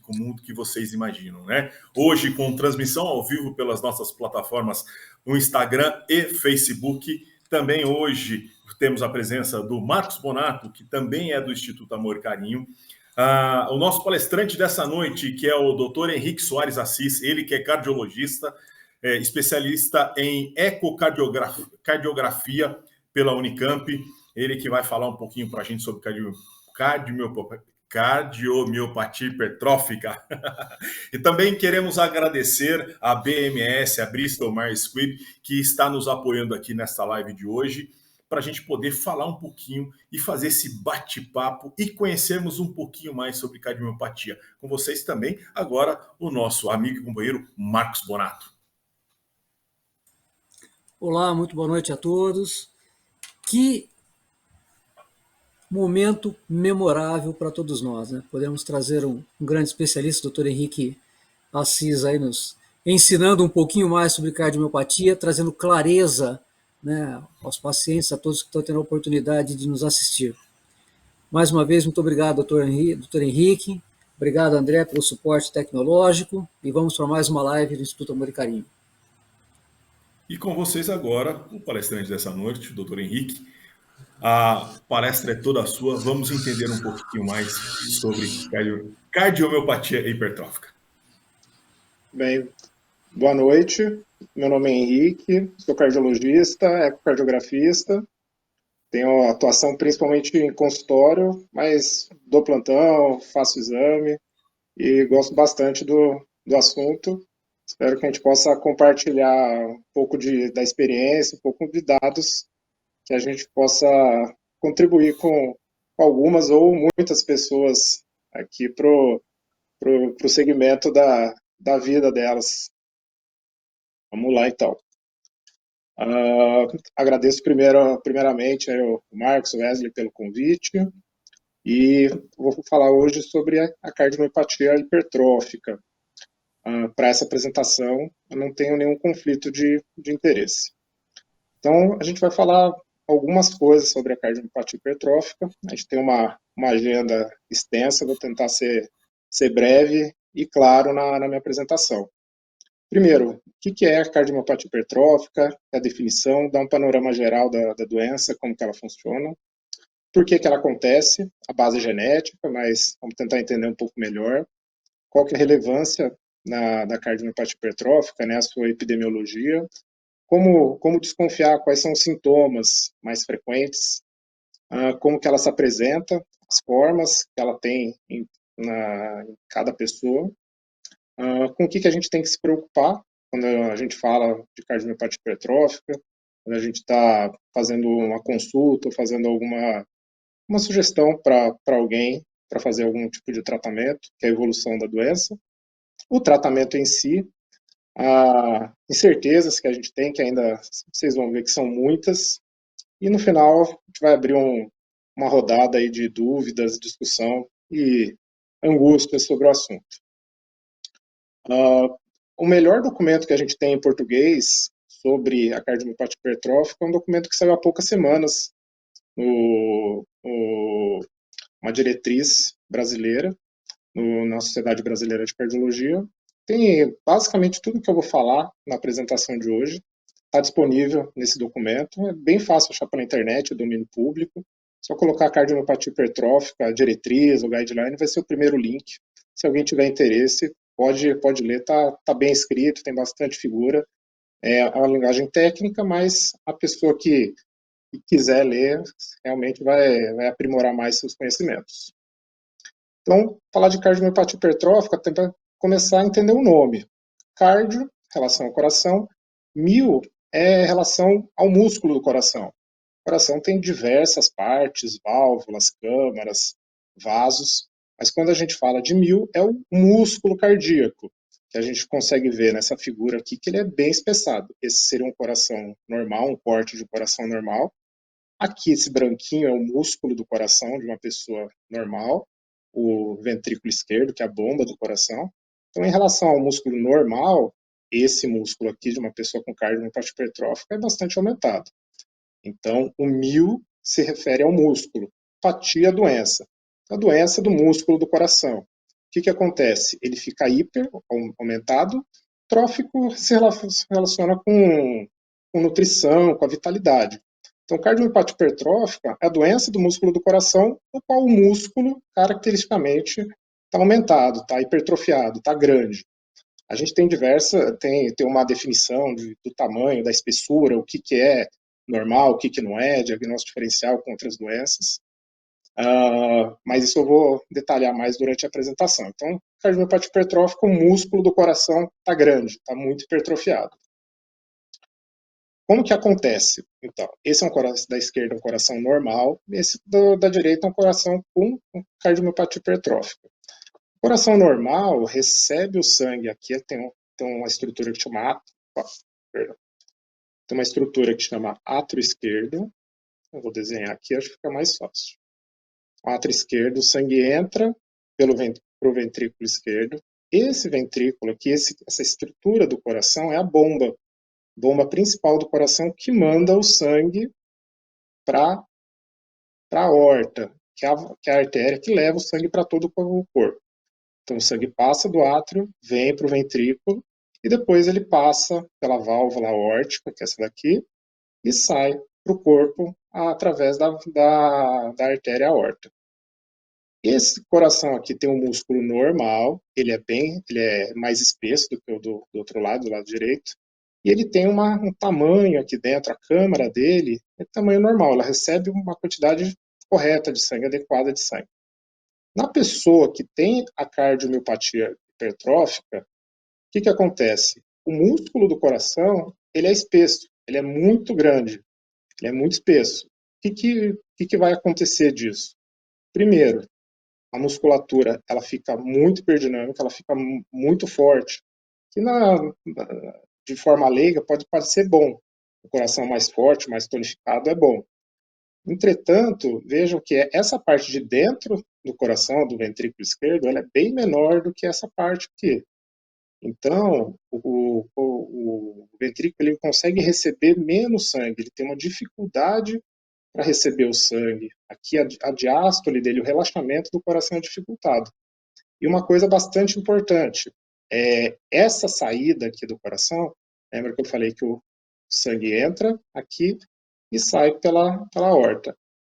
comum do que vocês imaginam, né? Hoje, com transmissão ao vivo pelas nossas plataformas no Instagram e Facebook. Também hoje temos a presença do Marcos Bonato, que também é do Instituto Amor e Carinho. O nosso palestrante dessa noite, que é o Dr. Henrique Soares Assis, ele que é cardiologista, especialista em ecocardiografia pela Unicamp, ele que vai falar um pouquinho para a gente sobre cardiomiopatia hipertrófica. E também queremos agradecer a BMS, a Bristol Myers Squibb, que está nos apoiando aqui nesta live de hoje, para a gente poder falar um pouquinho e fazer esse bate-papo e conhecermos um pouquinho mais sobre cardiomiopatia. Com vocês também, agora, o nosso amigo e companheiro Marcos Bonato. Olá, muito boa noite a todos. Que momento memorável para todos nós, né? Podemos trazer um grande especialista, o Dr. Henrique Assis, aí nos ensinando um pouquinho mais sobre cardiomiopatia, trazendo clareza, né, aos pacientes, a todos que estão tendo a oportunidade de nos assistir. Mais uma vez, muito obrigado, Dr. Henrique. Obrigado, André, pelo suporte tecnológico. E vamos para mais uma live do Instituto Amor e Carinho. E com vocês agora, o palestrante dessa noite, o Dr. Henrique. A palestra é toda sua. Vamos entender um pouquinho mais sobre cardiomiopatia hipertrófica. Bem, boa noite. Meu nome é Henrique, sou cardiologista, ecocardiografista. Tenho atuação principalmente em consultório, mas dou plantão, faço exame e gosto bastante do assunto. Espero que a gente possa compartilhar um pouco da experiência, um pouco de dados, que a gente possa contribuir com algumas ou muitas pessoas aqui para o segmento da vida delas. Vamos lá, então. Agradeço primeiramente ao Marcos Wesley pelo convite e vou falar hoje sobre a cardiomiopatia hipertrófica. Para essa apresentação, eu não tenho nenhum conflito de interesse. Então, a gente vai falar algumas coisas sobre a cardiomiopatia hipertrófica. A gente tem uma agenda extensa, vou tentar ser breve e claro na minha apresentação. Primeiro, o que é a cardiomiopatia hipertrófica, a definição, dá um panorama geral da doença, como que ela funciona, por que ela acontece, a base genética, mas vamos tentar entender um pouco melhor, qual que é a relevância da cardiomiopatia hipertrófica, né, a sua epidemiologia, como desconfiar, quais são os sintomas mais frequentes, como que ela se apresenta, as formas que ela tem em cada pessoa, com o que a gente tem que se preocupar quando a gente fala de cardiomiopatia hipertrófica, quando a gente está fazendo uma consulta, ou fazendo uma sugestão para alguém para fazer algum tipo de tratamento, que é a evolução da doença, o tratamento em si, incertezas que a gente tem, que ainda vocês vão ver que são muitas, e no final a gente vai abrir uma rodada aí de dúvidas, discussão e angústias sobre o assunto. O melhor documento que a gente tem em português sobre a cardiomiopatia hipertrófica é um documento que saiu há poucas semanas, uma diretriz brasileira, na Sociedade Brasileira de Cardiologia. Tem basicamente tudo que eu vou falar na apresentação de hoje, está disponível nesse documento, é bem fácil achar pela internet, é domínio público, só colocar cardiomiopatia hipertrófica, diretriz ou guideline, vai ser o primeiro link. Se alguém tiver interesse, pode ler, tá bem escrito, tem bastante figura, é uma linguagem técnica, mas a pessoa que quiser ler, realmente vai aprimorar mais seus conhecimentos. Então, falar de cardiomiopatia hipertrófica, tem para começar a entender o nome. Cardio, relação ao coração, mio é relação ao músculo do coração. O coração tem diversas partes, válvulas, câmaras, vasos, mas quando a gente fala de mio, é o músculo cardíaco, que a gente consegue ver nessa figura aqui, que ele é bem espessado. Esse seria um coração normal, um corte de coração normal. Aqui, esse branquinho é o músculo do coração de uma pessoa normal, o ventrículo esquerdo, que é a bomba do coração. Então, em relação ao músculo normal, esse músculo aqui de uma pessoa com cardiomiopatia hipertrófica é bastante aumentado. Então, o mio se refere ao músculo, patia, doença. A doença do músculo do coração, que acontece? Ele fica hiper, aumentado, trófico se relaciona com nutrição, com a vitalidade. Então, cardiomiopatia hipertrófica é a doença do músculo do coração, no qual o músculo, caracteristicamente, está aumentado, está hipertrofiado, está grande. A gente tem uma definição do tamanho, da espessura, o que é normal, o que não é, diagnóstico diferencial com outras doenças. Mas isso eu vou detalhar mais durante a apresentação. Então, cardiomiopatia hipertrófica, o músculo do coração está grande, está muito hipertrofiado. Como que acontece? Então, esse é um coração da esquerda, um coração normal, esse da direita é um coração com cardiomiopatia hipertrófica. O coração normal recebe o sangue aqui, tem uma estrutura que chama tem uma estrutura que chama átrio esquerdo. Eu vou desenhar aqui, acho que fica mais fácil. O átrio esquerdo, o sangue entra pro ventrículo esquerdo. Esse ventrículo aqui, essa estrutura do coração é a bomba principal do coração que manda o sangue para a aorta, que é a artéria que leva o sangue para todo o corpo. Então o sangue passa do átrio, vem para o ventrículo e depois ele passa pela válvula aórtica, que é essa daqui, e sai para o corpo através da artéria aorta. Esse coração aqui tem um músculo normal, ele é mais espesso do que o do outro lado, do lado direito, e ele tem um tamanho aqui dentro, a câmara dele é tamanho normal, ela recebe uma quantidade correta de sangue, adequada de sangue. Na pessoa que tem a cardiomiopatia hipertrófica, o que acontece? O músculo do coração, ele é espesso, ele é muito grande, ele é muito espesso. O que vai acontecer disso? Primeiro, a musculatura ela fica muito hiperdinâmica, ela fica muito forte, que de forma leiga pode parecer bom. O coração mais forte, mais tonificado é bom. Entretanto, vejam que essa parte de dentro do coração, do ventrículo esquerdo, ela é bem menor do que essa parte aqui. Então, o ventrículo ele consegue receber menos sangue, ele tem uma dificuldade para receber o sangue. Aqui a diástole dele, o relaxamento do coração é dificultado. E uma coisa bastante importante, essa saída aqui do coração, lembra que eu falei que o sangue entra aqui e sai pela aorta.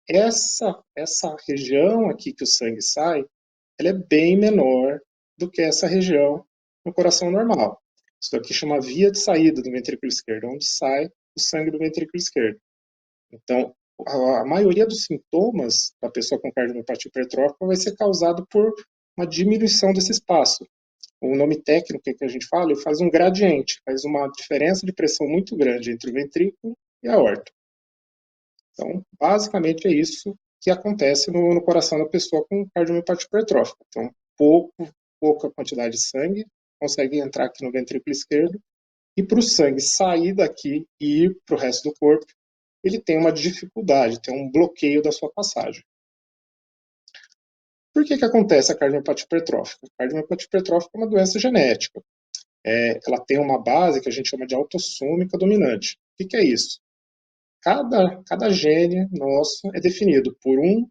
Essa região aqui que o sangue sai, ela é bem menor do que essa região no coração normal. Isso aqui chama via de saída do ventrículo esquerdo, onde sai o sangue do ventrículo esquerdo. Então, a maioria dos sintomas da pessoa com cardiomiopatia hipertrófica vai ser causado por uma diminuição desse espaço. O nome técnico que a gente fala, ele faz um gradiente, faz uma diferença de pressão muito grande entre o ventrículo e a aorta. Então, basicamente é isso que acontece no coração da pessoa com cardiomiopatia hipertrófica. Então, pouca quantidade de sangue consegue entrar aqui no ventrículo esquerdo e para o sangue sair daqui e ir para o resto do corpo, ele tem uma dificuldade, tem um bloqueio da sua passagem. Por que acontece a cardiomiopatia hipertrófica? A cardiomiopatia hipertrófica é uma doença genética. Ela tem uma base que a gente chama de autossômica dominante. O que é isso? Cada gene nosso é definido por um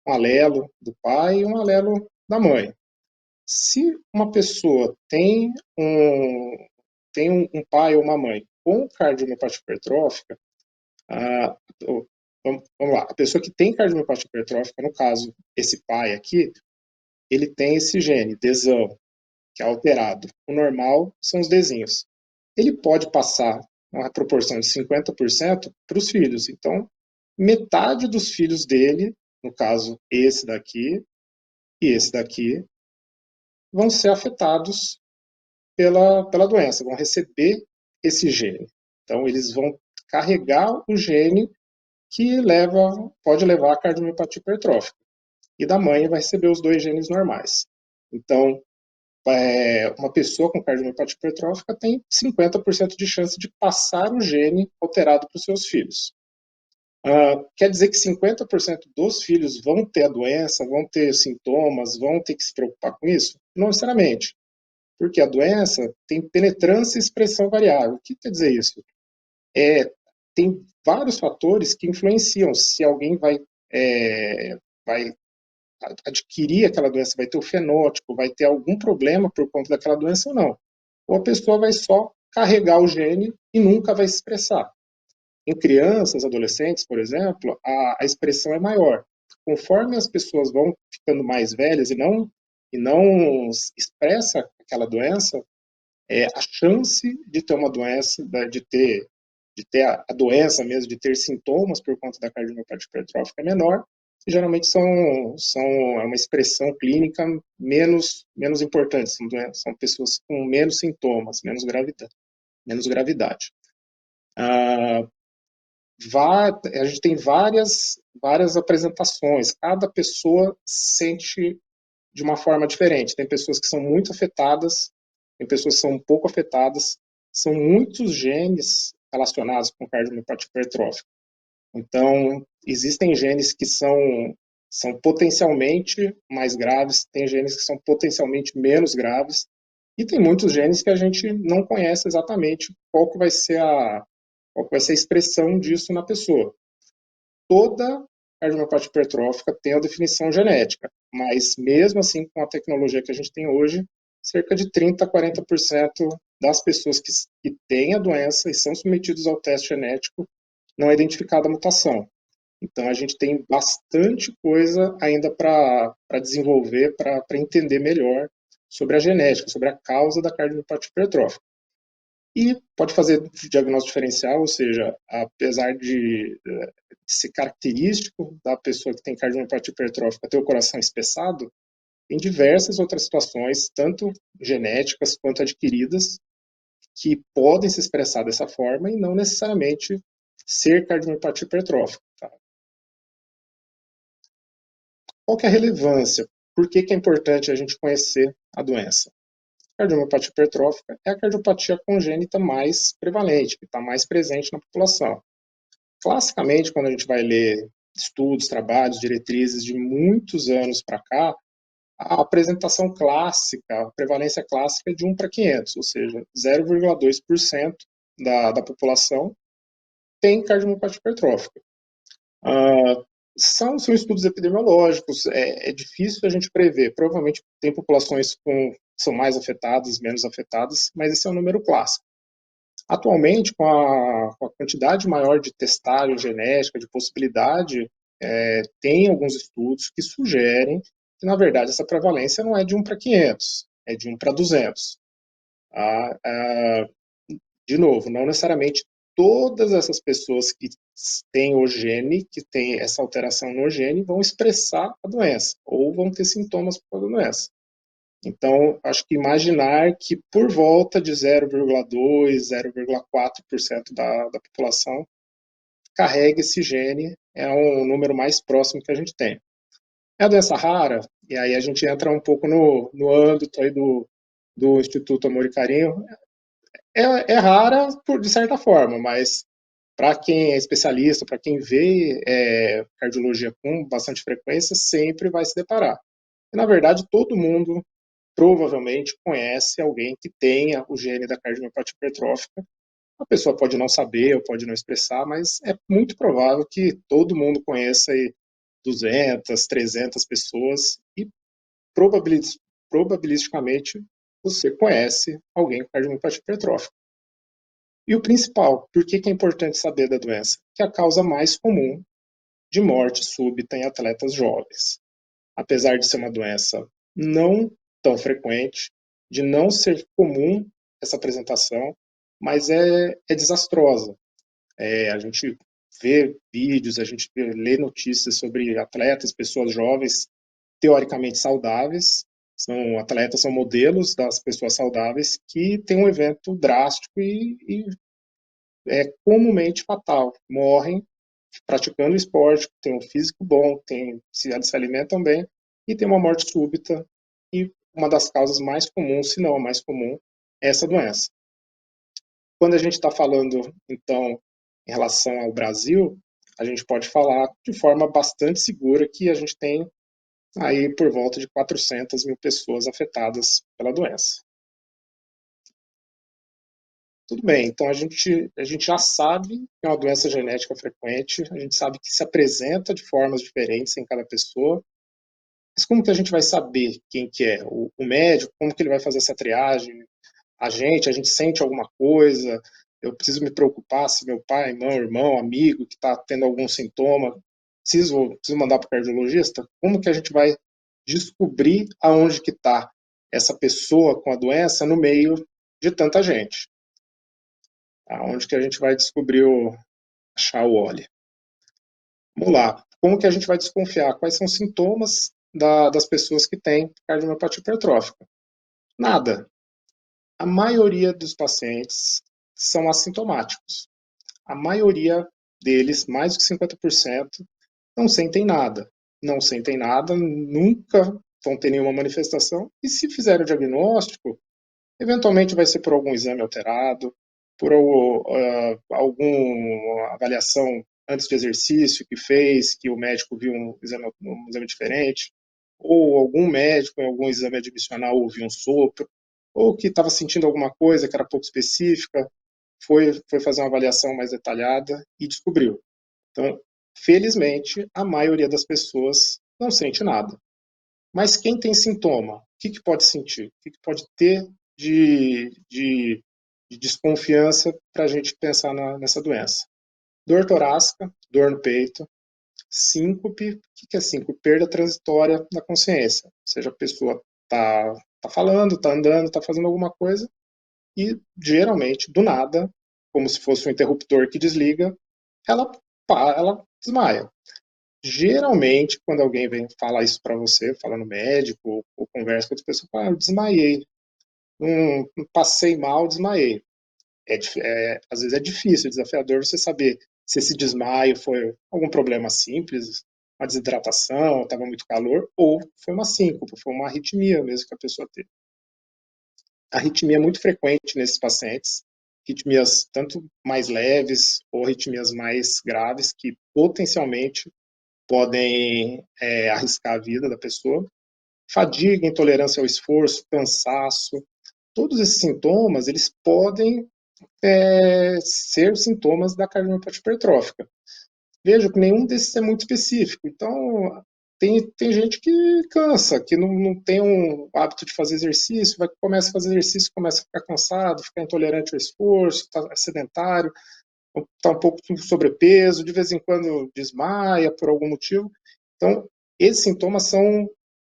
alelo do pai e um alelo da mãe. Se uma pessoa tem um pai ou uma mãe com cardiomiopatia hipertrófica, vamos lá, a pessoa que tem cardiomiopatia hipertrófica, no caso, esse pai aqui, ele tem esse gene, Dzão, que é alterado. O normal são os Dzinhos. Ele pode passar uma proporção de 50% para os filhos. Então, metade dos filhos dele, no caso, esse daqui e esse daqui, vão ser afetados pela doença, vão receber esse gene. Então, eles vão carregar o gene que pode levar à cardiomiopatia hipertrófica. E da mãe vai receber os dois genes normais. Então, uma pessoa com cardiomiopatia hipertrófica tem 50% de chance de passar o gene alterado para os seus filhos. Quer dizer que 50% dos filhos vão ter a doença, vão ter sintomas, vão ter que se preocupar com isso? Não necessariamente. Porque a doença tem penetrância e expressão variável. O que quer dizer isso? Tem vários fatores que influenciam se alguém vai adquirir aquela doença, vai ter o fenótipo, vai ter algum problema por conta daquela doença ou não. Ou a pessoa vai só carregar o gene e nunca vai se expressar. Em crianças, adolescentes, por exemplo, a expressão é maior. Conforme as pessoas vão ficando mais velhas e não expressa aquela doença, a chance de ter uma doença, de ter a doença mesmo, de ter sintomas por conta da cardiomiopatia hipertrófica é menor, e geralmente é uma expressão clínica menos importante, são pessoas com menos sintomas, menos gravidade. A gente tem várias apresentações, cada pessoa sente de uma forma diferente. Tem pessoas que são muito afetadas, tem pessoas que são um pouco afetadas, são muitos genes relacionados com cardiomiopatia hipertrófica. Então, existem genes que são potencialmente mais graves, tem genes que são potencialmente menos graves, e tem muitos genes que a gente não conhece exatamente qual que vai ser a expressão disso na pessoa. Toda cardiomiopatia hipertrófica tem a definição genética, mas mesmo assim, com a tecnologia que a gente tem hoje, cerca de 30% a 40% das pessoas que têm a doença e são submetidos ao teste genético não é identificada a mutação. Então, a gente tem bastante coisa ainda para desenvolver, para entender melhor sobre a genética, sobre a causa da cardiomiopatia hipertrófica. E pode fazer diagnóstico diferencial, ou seja, apesar de ser característico da pessoa que tem cardiomiopatia hipertrófica ter o coração espessado, tem diversas outras situações, tanto genéticas quanto adquiridas, que podem se expressar dessa forma e não necessariamente ser cardiomiopatia hipertrófica. Tá? Qual que é a relevância? Por que é importante a gente conhecer a doença? A cardiomiopatia hipertrófica é a cardiopatia congênita mais prevalente, que está mais presente na população. Classicamente, quando a gente vai ler estudos, trabalhos, diretrizes de muitos anos para cá, a apresentação clássica, a prevalência clássica é de 1 para 500, ou seja, 0,2% da população tem cardiomiopatia hipertrófica. São estudos epidemiológicos, é difícil a gente prever. Provavelmente tem populações que são mais afetadas, menos afetadas, mas esse é um número clássico. Atualmente, com a quantidade maior de testagem genética, de possibilidade, tem alguns estudos que sugerem que, na verdade, essa prevalência não é de 1 para 500, é de 1 para 200. De novo, não necessariamente todas essas pessoas que têm o gene, que têm essa alteração no gene, vão expressar a doença, ou vão ter sintomas por causa da doença. Então, acho que imaginar que por volta de 0,2%, 0,4% da população carrega esse gene é um número mais próximo que a gente tem. É a doença rara, e aí a gente entra um pouco no âmbito aí do Instituto Amor e Carinho. É rara de certa forma, mas para quem é especialista, para quem vê cardiologia com bastante frequência, sempre vai se deparar. E, na verdade, todo mundo provavelmente conhece alguém que tenha o gene da cardiomiopatia hipertrófica. A pessoa pode não saber ou pode não expressar, mas é muito provável que todo mundo conheça aí 200, 300 pessoas e probabilisticamente você conhece alguém com cardiomiopatia hipertrófica. E o principal, por que é importante saber da doença? Que é a causa mais comum de morte súbita em atletas jovens. Apesar de ser uma doença não tão frequente, de não ser comum essa apresentação, mas é desastrosa. A gente vê vídeos, a gente lê notícias sobre atletas, pessoas jovens, teoricamente saudáveis, são atletas, são modelos das pessoas saudáveis que têm um evento drástico e é comumente fatal. Morrem praticando esporte, têm um físico bom, se alimentam bem e tem uma morte súbita. E uma das causas mais comuns, se não a mais comum, é essa doença. Quando a gente está falando, então, em relação ao Brasil, a gente pode falar de forma bastante segura que a gente tem aí por volta de 400 mil pessoas afetadas pela doença. Tudo bem, então a gente já sabe que é uma doença genética frequente, a gente sabe que se apresenta de formas diferentes em cada pessoa, Mas como que a gente vai saber quem que é? O médico, como que ele vai fazer essa triagem? A gente sente alguma coisa? Eu preciso me preocupar se meu pai, irmão, amigo que está tendo algum sintoma, preciso mandar para o cardiologista? Como que a gente vai descobrir aonde que está essa pessoa com a doença no meio de tanta gente? Aonde que a gente vai descobrir, achar o óleo? Vamos lá. Como que a gente vai desconfiar? Quais são os sintomas das pessoas que têm cardiomiopatia hipertrófica? Nada. A maioria dos pacientes são assintomáticos. A maioria deles, mais de 50%, não sentem nada. Não sentem nada, nunca vão ter nenhuma manifestação. E se fizer o diagnóstico, eventualmente vai ser por algum exame alterado, por alguma avaliação antes de exercício que fez, que o médico viu um exame diferente, ou algum médico em algum exame admissional ouviu um sopro, ou que estava sentindo alguma coisa que era pouco específica, foi fazer uma avaliação mais detalhada e descobriu. Então, felizmente, a maioria das pessoas não sente nada. Mas quem tem sintoma, o que pode sentir? O que pode ter de desconfiança para a gente pensar nessa doença? Dor torácica, dor no peito, síncope. O que é síncope? Perda transitória da consciência. Ou seja, a pessoa tá falando, tá andando, tá fazendo alguma coisa e, geralmente, do nada, como se fosse um interruptor que desliga, ela desmaia. Geralmente, quando alguém vem falar isso para você, fala no médico ou conversa com outra pessoa, fala, eu desmaiei, não passei mal, desmaiei. Às vezes é difícil, é desafiador você saber se esse desmaio foi algum problema simples, uma desidratação, estava muito calor, ou foi uma síncope, foi uma arritmia mesmo que a pessoa teve. A arritmia é muito frequente nesses pacientes, arritmias tanto mais leves ou arritmias mais graves, que potencialmente podem arriscar a vida da pessoa. Fadiga, intolerância ao esforço, cansaço, todos esses sintomas, eles podem ser sintomas da cardiomiopatia hipertrófica. Veja que nenhum desses é muito específico. Então, tem gente que cansa, que não tem um hábito de fazer exercício, começa a fazer exercício, começa a ficar cansado, ficar intolerante ao esforço, está sedentário, está um pouco com sobrepeso, de vez em quando desmaia por algum motivo. Então, esses sintomas são,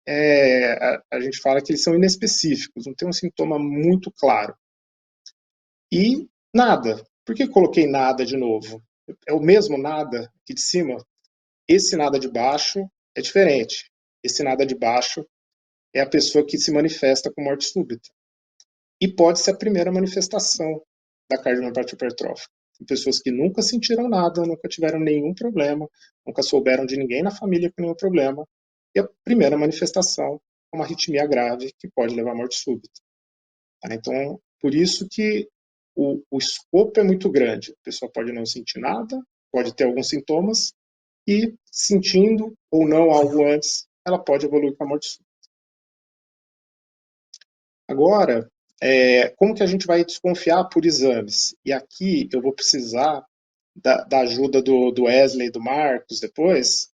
a gente fala que eles são inespecíficos, não tem um sintoma muito claro. E nada. Por que coloquei nada de novo? É o mesmo nada aqui de cima? Esse nada de baixo é diferente. Esse nada de baixo é a pessoa que se manifesta com morte súbita. E pode ser a primeira manifestação da cardiomiopatia hipertrófica. Tem pessoas que nunca sentiram nada, nunca tiveram nenhum problema, nunca souberam de ninguém na família com nenhum problema. E a primeira manifestação é uma arritmia grave que pode levar à morte súbita. Tá? Então, por isso que o escopo é muito grande. A pessoa pode não sentir nada, pode ter alguns sintomas, e sentindo ou não algo antes, ela pode evoluir para a morte súbita. Agora, como que a gente vai desconfiar por exames? E aqui eu vou precisar da ajuda do Wesley e do Marcos depois,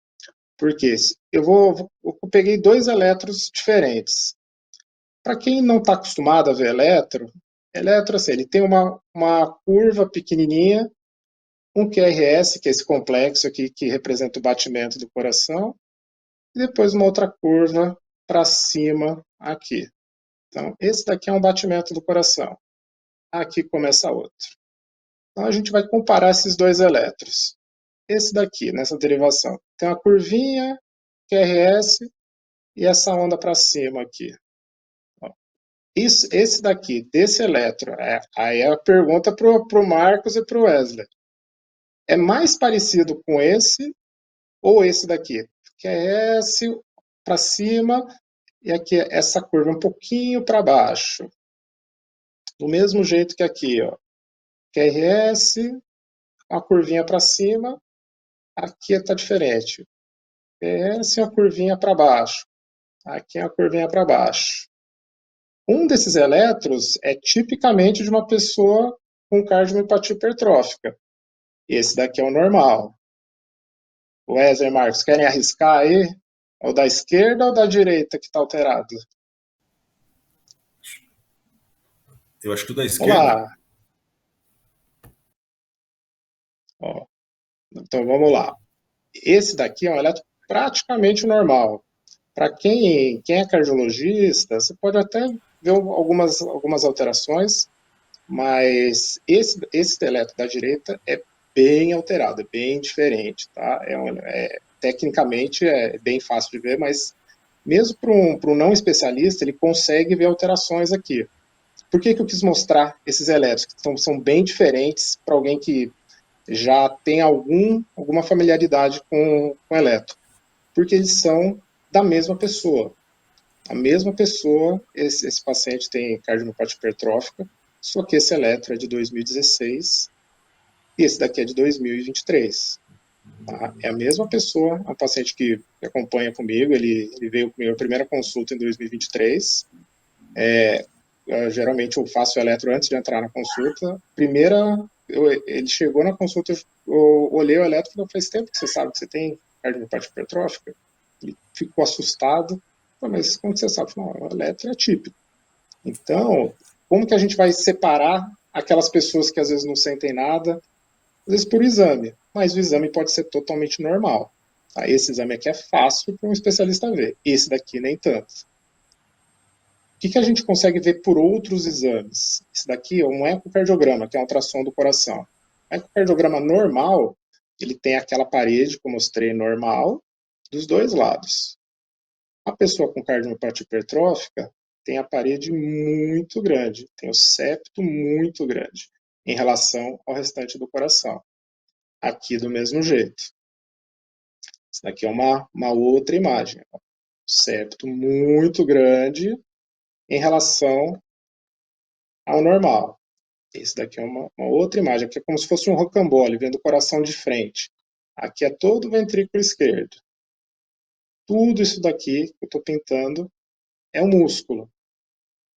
porque eu peguei 2 eletros diferentes. Para quem não está acostumado a ver eletro assim, ele tem uma curva pequenininha, um QRS, que é esse complexo aqui que representa o batimento do coração, e depois uma outra curva para cima aqui. Então, esse daqui é um batimento do coração. Aqui começa outro. Então, a gente vai comparar esses 2 eletros. Esse daqui, nessa derivação, tem uma curvinha, QRS, e essa onda para cima aqui. Esse daqui, desse eletro, aí é a pergunta para o Marcos e para o Wesley. É mais parecido com esse ou esse daqui? QRS para cima e aqui essa curva um pouquinho para baixo. Do mesmo jeito que aqui, ó. QRS, uma curvinha para cima, aqui está diferente. QRS, uma curvinha para baixo. Aqui é uma curvinha para baixo. Um desses eletros é tipicamente de uma pessoa com cardiomiopatia hipertrófica. Esse daqui é o normal. Wesley e Marcos, querem arriscar aí? O da esquerda ou da direita que está alterado? Eu acho que o da Vamos esquerda. lá. Ó, então vamos lá. Esse daqui é um eletro praticamente normal. Para quem é cardiologista, você pode até ver algumas alterações, mas esse eletro da direita é bem alterado, é bem diferente, tá? Tecnicamente é bem fácil de ver, mas mesmo para um não especialista, ele consegue ver alterações aqui. Por que eu quis mostrar esses eletros, que são bem diferentes para alguém que já tem alguma familiaridade com eletro? Porque eles são da mesma pessoa. A mesma pessoa, esse paciente tem cardiomiopatia hipertrófica, só que esse eletro é de 2016 e esse daqui é de 2023. Tá? É a mesma pessoa, é um paciente que acompanha comigo, ele veio comigo a primeira consulta em 2023. Geralmente eu faço o eletro antes de entrar na consulta. Ele chegou na consulta, eu olhei o eletro e falei, faz tempo que você sabe que você tem cardiomiopatia hipertrófica? Ele ficou assustado. Mas como que você sabe? Não, o eletro é típico. Então, como que a gente vai separar aquelas pessoas que às vezes não sentem nada, às vezes por exame, mas o exame pode ser totalmente normal. Tá? Esse exame aqui é fácil para um especialista ver, esse daqui nem tanto. O que a gente consegue ver por outros exames? Esse daqui é um ecocardiograma, que é um ultrassom do coração. O ecocardiograma normal, ele tem aquela parede que eu mostrei normal, dos dois lados. A pessoa com cardiomiopatia hipertrófica tem a parede muito grande, tem o septo muito grande em relação ao restante do coração. Aqui do mesmo jeito. Isso daqui é uma outra imagem. Septo muito grande em relação ao normal. Esse daqui é uma outra imagem. Aqui é como se fosse um rocambole, vendo o coração de frente. Aqui é todo o ventrículo esquerdo. Tudo isso daqui que eu estou pintando é o músculo.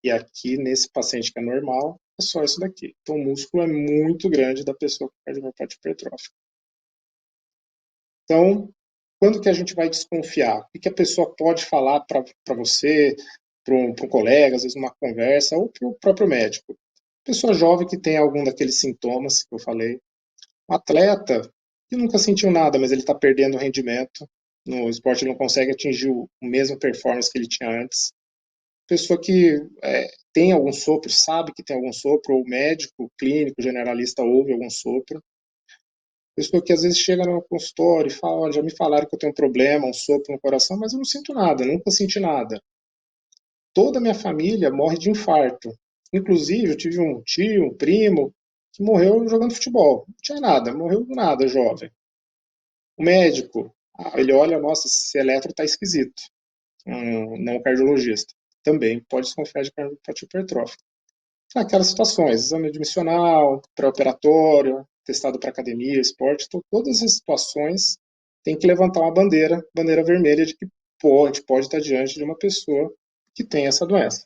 E aqui, nesse paciente que é normal, é só isso daqui. Então, o músculo é muito grande da pessoa com cardiomiopatia hipertrófica. Então, quando que a gente vai desconfiar? O que a pessoa pode falar para você, para um colega, às vezes numa conversa, ou para o próprio médico? Pessoa jovem que tem algum daqueles sintomas que eu falei. Um atleta que nunca sentiu nada, mas ele está perdendo rendimento. No esporte ele não consegue atingir o mesmo performance que ele tinha antes. Pessoa que tem algum sopro, sabe que tem algum sopro, ou médico, clínico, generalista ouve algum sopro. Pessoa que às vezes chega no consultório e fala, olha, já me falaram que eu tenho um problema, um sopro no coração, mas eu não sinto nada, nunca senti nada. Toda a minha família morre de infarto. Inclusive, eu tive um tio, um primo, que morreu jogando futebol. Não tinha nada, morreu do nada, jovem. O médico, ele olha, nossa, esse eletro está esquisito. Não cardiologista. Também pode desconfiar de cardiopatia hipertrófica. Aquelas situações, exame admissional, pré-operatório, testado para academia, esporte, então, todas as situações tem que levantar uma bandeira vermelha de que pode estar diante de uma pessoa que tem essa doença.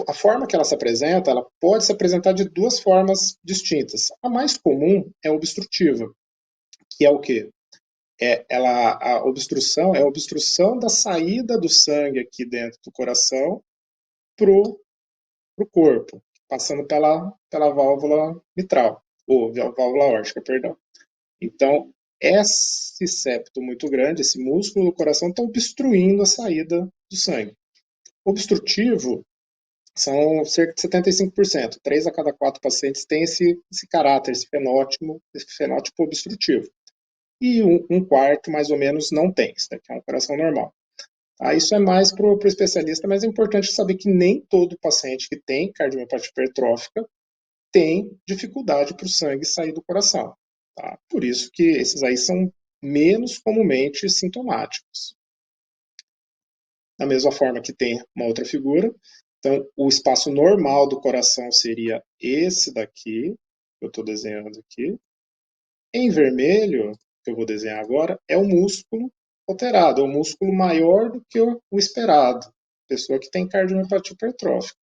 A forma que ela se apresenta, ela pode se apresentar de duas formas distintas. A mais comum é obstrutiva, que é o quê? A obstrução é a obstrução da saída do sangue aqui dentro do coração para o corpo, passando pela válvula mitral, ou válvula aórtica, perdão. Então, esse septo muito grande, esse músculo do coração, está obstruindo a saída do sangue. Obstrutivo são cerca de 75%. 3 a cada 4 pacientes têm esse caráter, esse fenótipo obstrutivo. E um quarto, mais ou menos, não tem. Isso daqui é um coração normal. Isso é mais para o especialista, mas é importante saber que nem todo paciente que tem cardiomiopatia hipertrófica tem dificuldade para o sangue sair do coração. Tá? Por isso que esses aí são menos comumente sintomáticos. Da mesma forma que tem uma outra figura, então o espaço normal do coração seria esse daqui, que eu estou desenhando aqui. Em vermelho, que eu vou desenhar agora, é o músculo alterado, é o músculo maior do que o esperado. Pessoa que tem cardiomiopatia hipertrófica.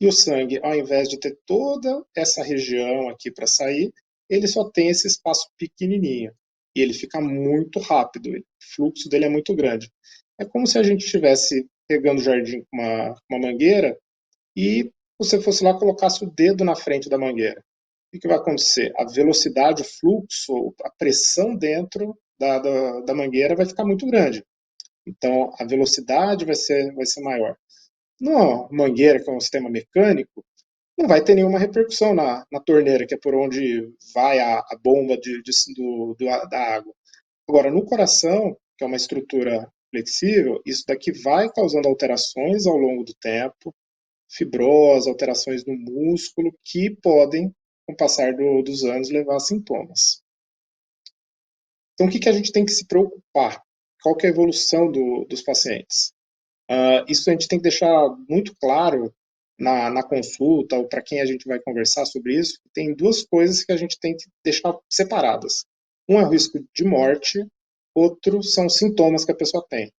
E o sangue, ao invés de ter toda essa região aqui para sair, ele só tem esse espaço pequenininho e ele fica muito rápido, o fluxo dele é muito grande. É como se a gente estivesse pegando o jardim com uma mangueira e você fosse lá e colocasse o dedo na frente da mangueira. O que vai acontecer? A velocidade, o fluxo, a pressão dentro da mangueira vai ficar muito grande. Então, a velocidade vai ser maior. Numa mangueira, que é um sistema mecânico, não vai ter nenhuma repercussão na torneira, que é por onde vai a bomba da água. Agora, no coração, que é uma estrutura flexível, isso daqui vai causando alterações ao longo do tempo, fibrose, alterações no músculo, que podem, com o passar dos anos, levar a sintomas. Então, o que a gente tem que se preocupar? Qual que é a evolução dos pacientes? Isso a gente tem que deixar muito claro na consulta ou para quem a gente vai conversar sobre isso. Tem duas coisas que a gente tem que deixar separadas. Um é o risco de morte, outro são sintomas que a pessoa tem.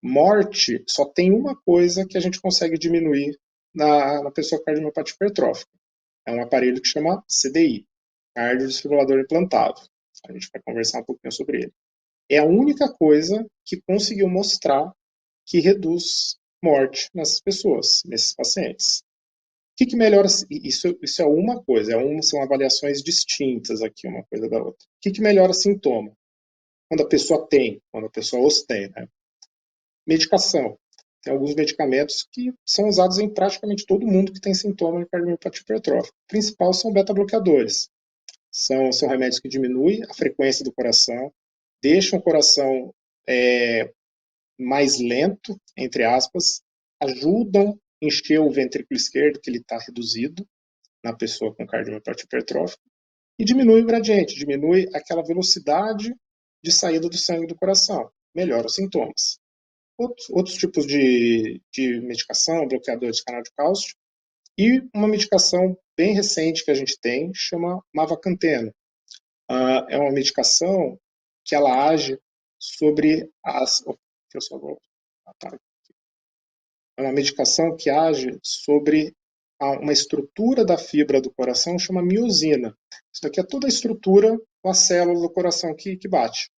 Morte só tem uma coisa que a gente consegue diminuir na pessoa com cardiomiopatia hipertrófica. É um aparelho que chama CDI, cardiodesfibrilador implantado. A gente vai conversar um pouquinho sobre ele. É a única coisa que conseguiu mostrar que reduz morte nessas pessoas, nesses pacientes. O que melhora? Isso é uma coisa, são avaliações distintas aqui, uma coisa da outra. O que melhora sintoma? Quando a pessoa os tem, né? Medicação. Tem alguns medicamentos que são usados em praticamente todo mundo que tem sintoma de cardiomiopatia hipertrófica. O principal são beta-bloqueadores. São remédios que diminuem a frequência do coração, deixam o coração mais lento, entre aspas, ajudam a encher o ventrículo esquerdo, que ele está reduzido na pessoa com cardiomiopatia hipertrófica, e diminui o gradiente, diminui aquela velocidade de saída do sangue do coração, melhora os sintomas. Outros tipos de medicação, bloqueadores de canal de cálcio, e uma medicação bem recente que a gente tem, chama mavacanteno. É uma medicação que ela age sobre é uma medicação que age sobre uma estrutura da fibra do coração, chama miosina. Isso daqui é toda a estrutura da célula do coração que bate.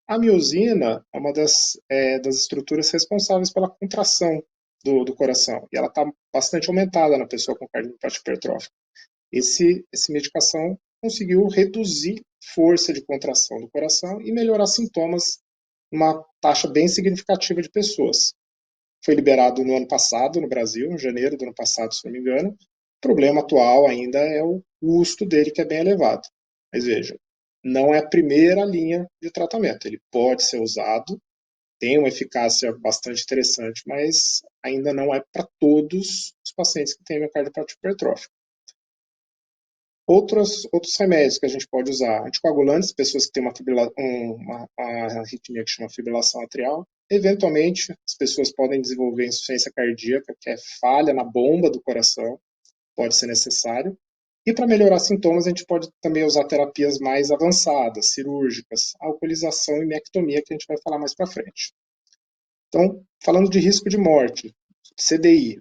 A miosina é uma das estruturas responsáveis pela contração do coração. E ela está bastante aumentada na pessoa com cardiomiopatia hipertrófica. Essa medicação conseguiu reduzir força de contração do coração e melhorar sintomas numa taxa bem significativa de pessoas. Foi liberado no ano passado, no Brasil, em janeiro do ano passado, se não me engano. O problema atual ainda é o custo dele, que é bem elevado. Mas veja, não é a primeira linha de tratamento. Ele pode ser usado, tem uma eficácia bastante interessante, mas ainda não é para todos os pacientes que têm miocardiopatia hipertrófica. Outros remédios que a gente pode usar, anticoagulantes, pessoas que têm uma arritmia que chama fibrilação atrial. Eventualmente, as pessoas podem desenvolver insuficiência cardíaca, que é falha na bomba do coração, pode ser necessário. E para melhorar sintomas, a gente pode também usar terapias mais avançadas, cirúrgicas, alcoolização e mectomia, que a gente vai falar mais para frente. Então, falando de risco de morte, CDI.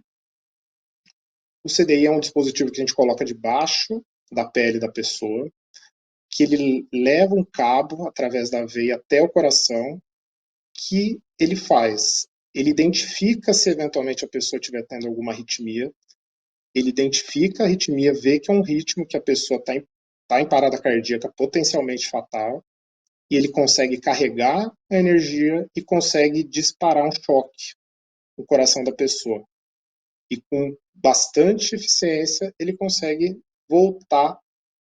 O CDI é um dispositivo que a gente coloca debaixo da pele da pessoa, que ele leva um cabo através da veia até o coração, que ele faz? Ele identifica se eventualmente a pessoa estiver tendo alguma arritmia, ele identifica a arritmia, vê que é um ritmo que a pessoa está em parada cardíaca potencialmente fatal, e ele consegue carregar a energia e consegue disparar um choque no coração da pessoa. E com bastante eficiência, ele consegue voltar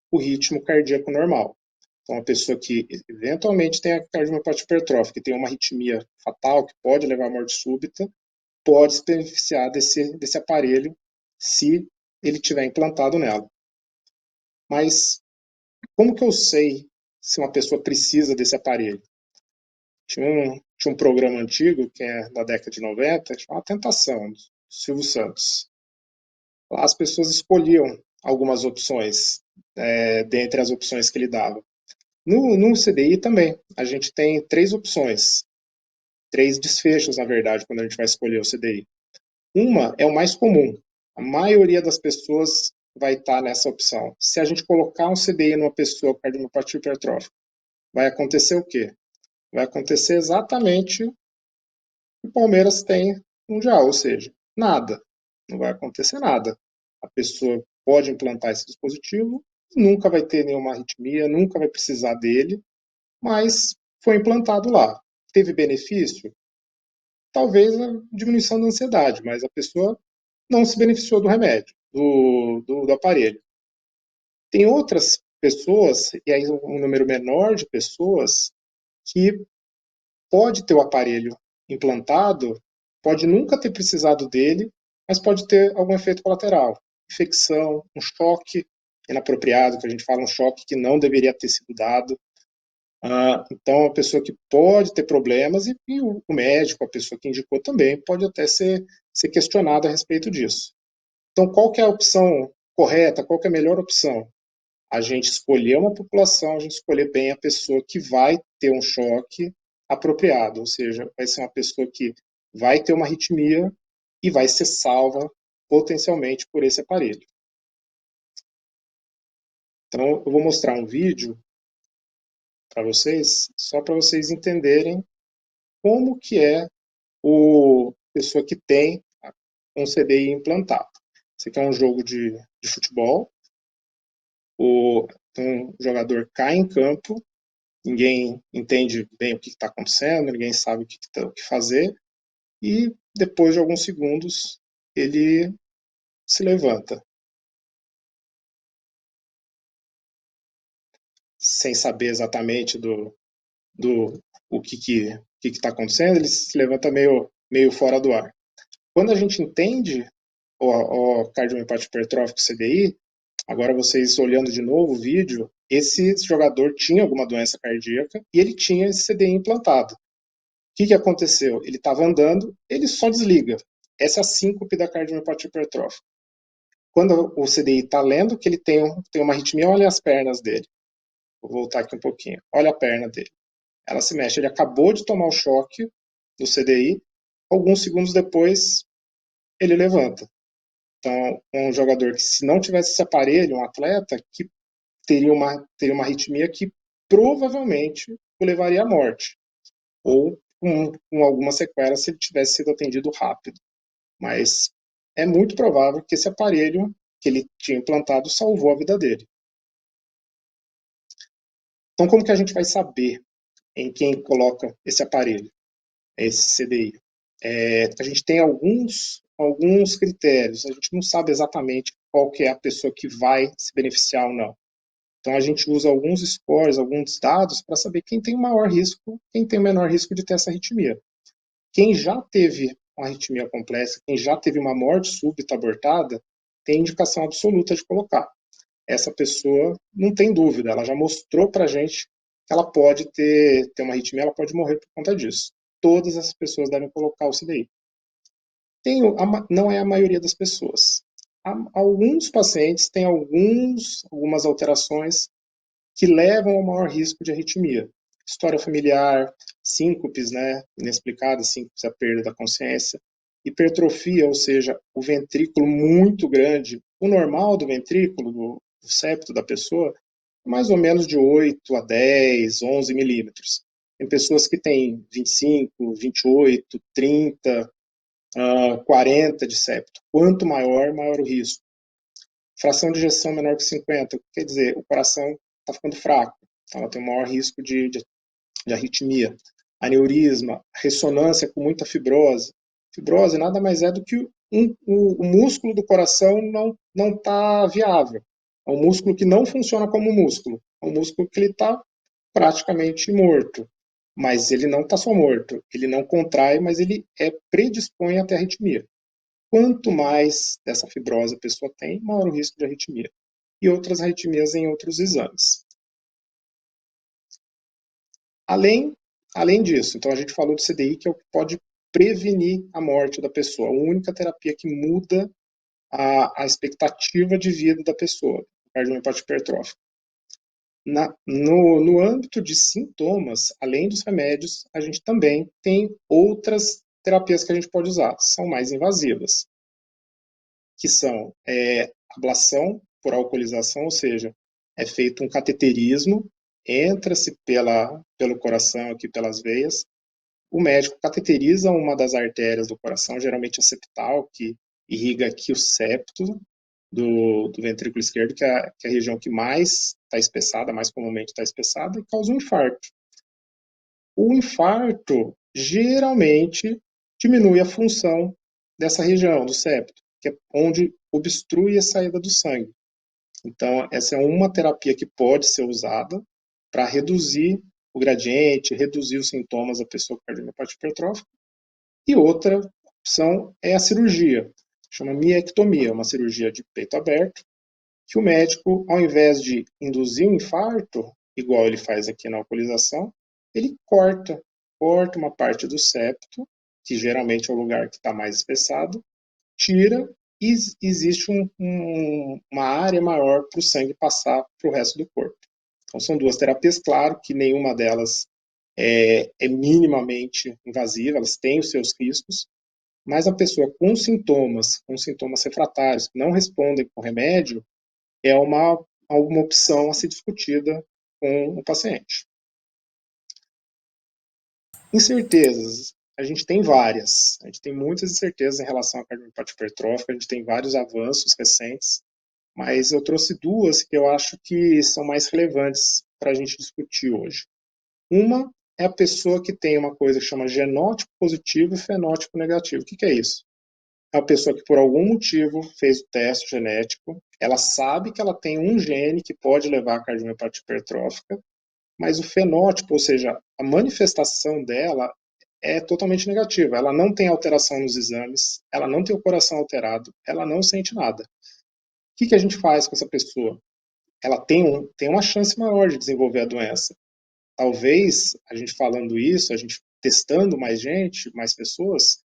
o ritmo cardíaco normal. Então, a pessoa que eventualmente tem a cardiomiopatia hipertrófica, que tem uma arritmia fatal, que pode levar à morte súbita, pode se beneficiar desse aparelho se ele tiver implantado nela. Mas como que eu sei se uma pessoa precisa desse aparelho? Tinha um programa antigo, que é da década de 90, que chama Tentação, do Silvio Santos. Lá as pessoas escolhiam algumas opções, dentre as opções que ele dava. No CDI também, a gente tem 3 opções, 3 desfechos, na verdade, quando a gente vai escolher o CDI. Uma é o mais comum. A maioria das pessoas vai estar nessa opção? Se a gente colocar um CDI numa pessoa com cardiomiopatia hipertrófica, vai acontecer o quê? Vai acontecer exatamente o que o Palmeiras tem mundial, ou seja, nada. Não vai acontecer nada. A pessoa pode implantar esse dispositivo, nunca vai ter nenhuma arritmia, nunca vai precisar dele, mas foi implantado lá. Teve benefício? Talvez a diminuição da ansiedade, mas a pessoa não se beneficiou do remédio, do aparelho. Tem outras pessoas, e aí um número menor de pessoas, que pode ter o aparelho implantado, pode nunca ter precisado dele, mas pode ter algum efeito colateral. Infecção, um choque inapropriado, que a gente fala um choque que não deveria ter sido dado. Então, a pessoa que pode ter problemas, e o médico, a pessoa que indicou também, pode até ser questionado a respeito disso. Então, qual que é a opção correta, qual que é a melhor opção? A gente escolher uma população, a gente escolher bem a pessoa que vai ter um choque apropriado, ou seja, vai ser uma pessoa que vai ter uma arritmia e vai ser salva potencialmente por esse aparelho. Então, eu vou mostrar um vídeo para vocês, só para vocês entenderem como que é a pessoa que tem um CDI implantado. Esse aqui é um jogo de futebol. Um jogador cai em campo, ninguém entende bem o que está acontecendo, ninguém sabe o que fazer, e depois de alguns segundos ele se levanta. Sem saber exatamente o que está acontecendo, ele se levanta meio fora do ar. Quando a gente entende o cardiomiopatia hipertrófica CDI, agora vocês olhando de novo o vídeo, esse jogador tinha alguma doença cardíaca e ele tinha esse CDI implantado. O que aconteceu? Ele estava andando, ele só desliga. Essa é a síncope da cardiomiopatia hipertrófica. Quando o CDI está lendo que ele tem uma arritmia, olha as pernas dele. Vou voltar aqui um pouquinho. Olha a perna dele. Ela se mexe. Ele acabou de tomar o choque do CDI. Alguns segundos depois, ele levanta. Então, um jogador que, se não tivesse esse aparelho, um atleta, que teria uma arritmia que provavelmente o levaria à morte. Ou com alguma sequela se ele tivesse sido atendido rápido. Mas é muito provável que esse aparelho que ele tinha implantado salvou a vida dele. Então, como que a gente vai saber em quem coloca esse aparelho, esse CDI? A gente tem alguns critérios, a gente não sabe exatamente qual que é a pessoa que vai se beneficiar ou não. Então, a gente usa alguns scores, alguns dados, para saber quem tem o maior risco, quem tem o menor risco de ter essa arritmia. Quem já teve uma arritmia complexa, quem já teve uma morte súbita abortada, tem indicação absoluta de colocar. Essa pessoa não tem dúvida, ela já mostrou para a gente que ela pode ter uma arritmia, ela pode morrer por conta disso. Todas essas pessoas devem colocar o CDI. Não é a maioria das pessoas. Alguns pacientes têm algumas alterações que levam ao maior risco de arritmia. História familiar, síncopes, né, inexplicadas, síncopes, a perda da consciência, hipertrofia, ou seja, o ventrículo muito grande. O normal do ventrículo, do septo da pessoa, é mais ou menos de 8 a 10, 11 milímetros. Tem pessoas que têm 25, 28, 30, 40 de septo. Quanto maior, maior o risco. Fração de ejeção menor que 50, quer dizer, o coração está ficando fraco, então ela tem um maior risco de arritmia. Aneurisma, ressonância com muita fibrose. Fibrose nada mais é do que o músculo do coração não está viável. É um músculo que não funciona como músculo. É um músculo que ele está praticamente morto. Mas ele não está só morto. Ele não contrai, mas ele predispõe a ter arritmia. Quanto mais dessa fibrose a pessoa tem, maior o risco de arritmia. E outras arritmias em outros exames. Além disso, então a gente falou do CDI, que é o que pode prevenir a morte da pessoa. A única terapia que muda a expectativa de vida da pessoa, cardiomiopatia hipertrófica. No âmbito de sintomas, além dos remédios, a gente também tem outras terapias que a gente pode usar, são mais invasivas, que são ablação por alcoolização, ou seja, é feito um cateterismo, entra-se pelo coração aqui pelas veias, o médico cateteriza uma das artérias do coração, geralmente a septal, que irriga aqui o septo do ventrículo esquerdo, que é a região que mais está espessada, mais comumente está espessada, e causa um infarto. O infarto geralmente diminui a função dessa região do septo, que é onde obstrui a saída do sangue. Então, essa é uma terapia que pode ser usada para reduzir o gradiente, reduzir os sintomas da pessoa com cardiomiopatia hipertrófica. E outra opção é a cirurgia, chama miectomia, uma cirurgia de peito aberto, que o médico, ao invés de induzir um infarto, igual ele faz aqui na alcoolização, ele corta uma parte do septo, que geralmente é o lugar que está mais espessado, tira e existe uma área maior para o sangue passar para o resto do corpo. Então são duas terapias, claro que nenhuma delas é minimamente invasiva, elas têm os seus riscos, mas a pessoa com sintomas refratários, que não respondem com remédio, é uma opção a ser discutida com o paciente. Incertezas, a gente tem várias, a gente tem muitas incertezas em relação à cardiomiopatia hipertrófica, a gente tem vários avanços recentes, mas eu trouxe duas que eu acho que são mais relevantes para a gente discutir hoje. Uma é a pessoa que tem uma coisa que chama genótipo positivo e fenótipo negativo. O que é isso? É uma pessoa que por algum motivo fez o teste genético, ela sabe que ela tem um gene que pode levar à cardiomiopatia hipertrófica, mas o fenótipo, ou seja, a manifestação dela é totalmente negativa. Ela não tem alteração nos exames, ela não tem o coração alterado, ela não sente nada. O que a gente faz com essa pessoa? Ela tem uma chance maior de desenvolver a doença. Talvez, a gente falando isso, a gente testando mais gente, mais pessoas,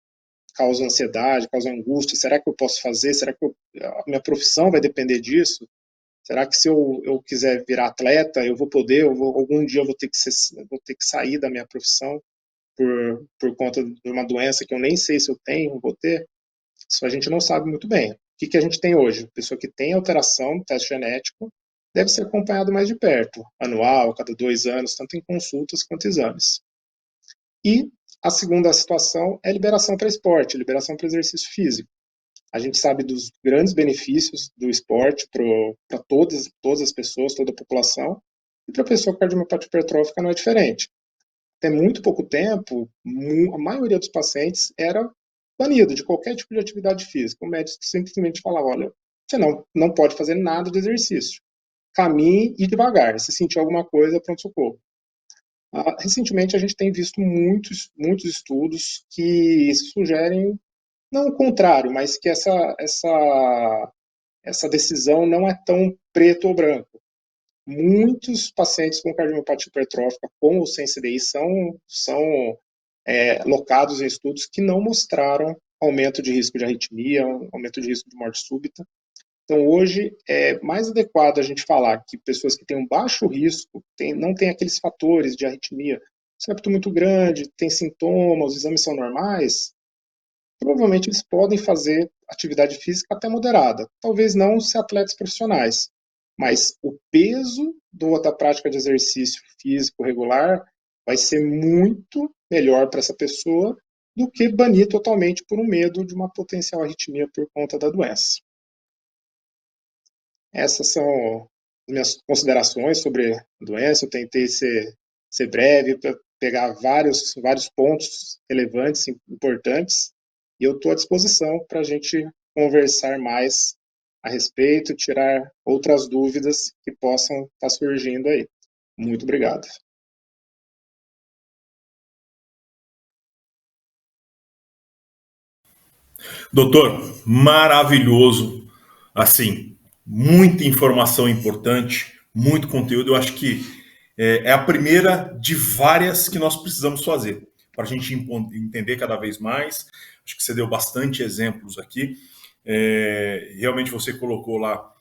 causa ansiedade, causa angústia. Será que eu posso fazer? Será que a minha profissão vai depender disso? Será que se eu quiser virar atleta, eu vou poder? Algum dia eu vou ter que sair da minha profissão por conta de uma doença que eu nem sei se eu tenho, vou ter? Isso a gente não sabe muito bem. O que a gente tem hoje? A pessoa que tem alteração no teste genético deve ser acompanhado mais de perto, anual, cada 2 anos, tanto em consultas quanto exames. E a segunda situação é liberação para esporte, liberação para exercício físico. A gente sabe dos grandes benefícios do esporte para todas as pessoas, toda a população, e para a pessoa com cardiomiopatia hipertrófica não é diferente. Até muito pouco tempo, a maioria dos pacientes era banido de qualquer tipo de atividade física. O médico simplesmente falava, olha, você não pode fazer nada de exercício. Caminhe e devagar. Se sentir alguma coisa, pronto-socorro. Recentemente, a gente tem visto muitos estudos que sugerem, não o contrário, mas que essa decisão não é tão preto ou branco. Muitos pacientes com cardiomiopatia hipertrófica, com ou sem CDI, são locados em estudos que não mostraram aumento de risco de arritmia, aumento de risco de morte súbita. Então, hoje, é mais adequado a gente falar que pessoas que têm um baixo risco, não têm aqueles fatores de arritmia, septo muito grande, tem sintomas, os exames são normais, provavelmente eles podem fazer atividade física até moderada. Talvez não ser atletas profissionais, mas o peso da prática de exercício físico regular vai ser muito melhor para essa pessoa do que banir totalmente por um medo de uma potencial arritmia por conta da doença. Essas são minhas considerações sobre a doença. Eu tentei ser breve, para pegar vários pontos relevantes, importantes, e eu estou à disposição para a gente conversar mais a respeito, tirar outras dúvidas que possam estar surgindo aí. Muito obrigado. Doutor, maravilhoso. Assim, muita informação importante, muito conteúdo. Eu acho que é a primeira de várias que nós precisamos fazer para a gente entender cada vez mais. Acho que você deu bastante exemplos aqui. Realmente você colocou lá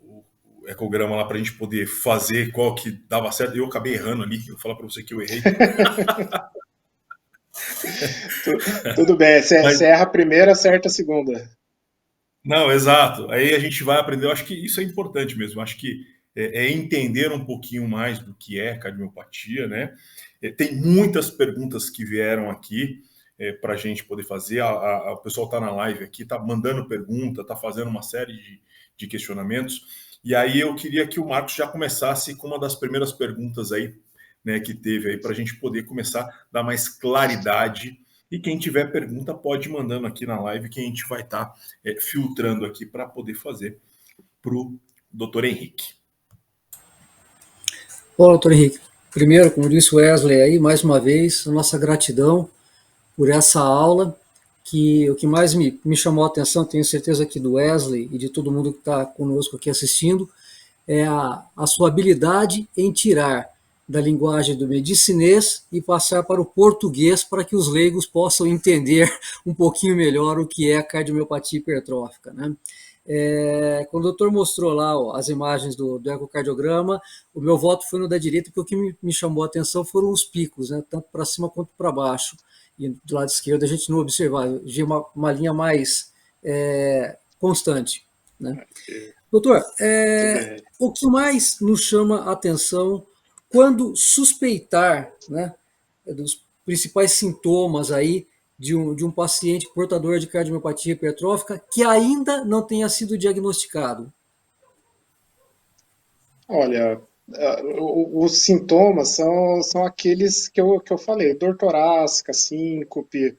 o ecograma lá para a gente poder fazer qual que dava certo. Eu acabei errando ali. Eu vou falar para você que eu errei. Tudo bem, você Mas, erra a primeira, acerta a segunda. Não, exato. Aí a gente vai aprender. Eu acho que isso é importante mesmo. Eu acho que é entender um pouquinho mais do que é cardiomiopatia, né? Tem muitas perguntas que vieram aqui para a gente poder fazer. O pessoal está na live aqui, está mandando pergunta, está fazendo uma série de questionamentos. E aí eu queria que o Marcos já começasse com uma das primeiras perguntas aí, né, que teve aí, para a gente poder começar a dar mais claridade. E quem tiver pergunta pode ir mandando aqui na live que a gente vai estar filtrando aqui para poder fazer para o doutor Henrique. Olá, doutor Henrique. Primeiro, como disse o Wesley aí, mais uma vez, a nossa gratidão por essa aula, que o que mais me chamou a atenção, tenho certeza que do Wesley e de todo mundo que está conosco aqui assistindo, é a sua habilidade em tirar da linguagem do medicinês e passar para o português para que os leigos possam entender um pouquinho melhor o que é a cardiomiopatia hipertrófica, né? Quando o doutor mostrou lá as imagens do ecocardiograma, o meu voto foi no da direita, porque o que me chamou a atenção foram os picos, né, tanto para cima quanto para baixo. E do lado esquerdo a gente não observava, de uma linha mais constante. Né? Doutor, o que mais nos chama a atenção quando suspeitar, né, dos principais sintomas aí de um paciente portador de cardiomiopatia hipertrófica que ainda não tenha sido diagnosticado? Olha, os sintomas são aqueles que eu falei: dor torácica, síncope,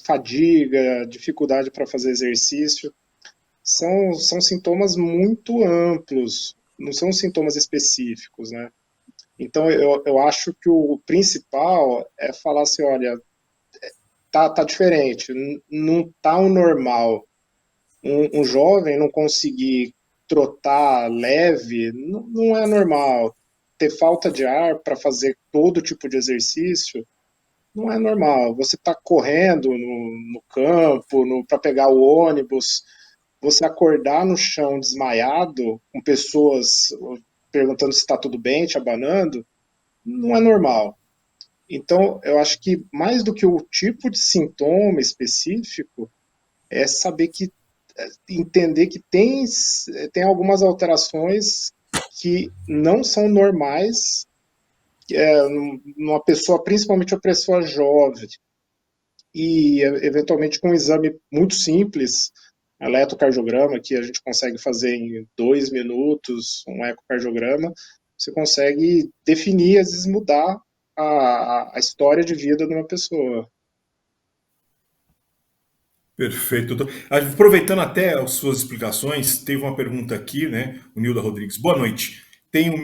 fadiga, dificuldade para fazer exercício. São sintomas muito amplos, não são sintomas específicos, né? Então, eu acho que o principal é falar assim: olha, tá diferente, não tá o normal. Um jovem não conseguir trotar leve não é normal. Ter falta de ar para fazer todo tipo de exercício não é normal. Você está correndo no campo, para pegar o ônibus, você acordar no chão desmaiado, com pessoas perguntando se está tudo bem, te abanando, não é normal. Então, eu acho que mais do que o tipo de sintoma específico, é saber que entender que tem algumas alterações que não são normais numa pessoa, principalmente uma pessoa jovem, e eventualmente com um exame muito simples, eletrocardiograma, que a gente consegue fazer em 2 minutos, um ecocardiograma, você consegue definir, às vezes mudar a história de vida de uma pessoa. Perfeito, doutor. Aproveitando até as suas explicações, teve uma pergunta aqui, né? O Nilda Rodrigues. Boa noite. Tem um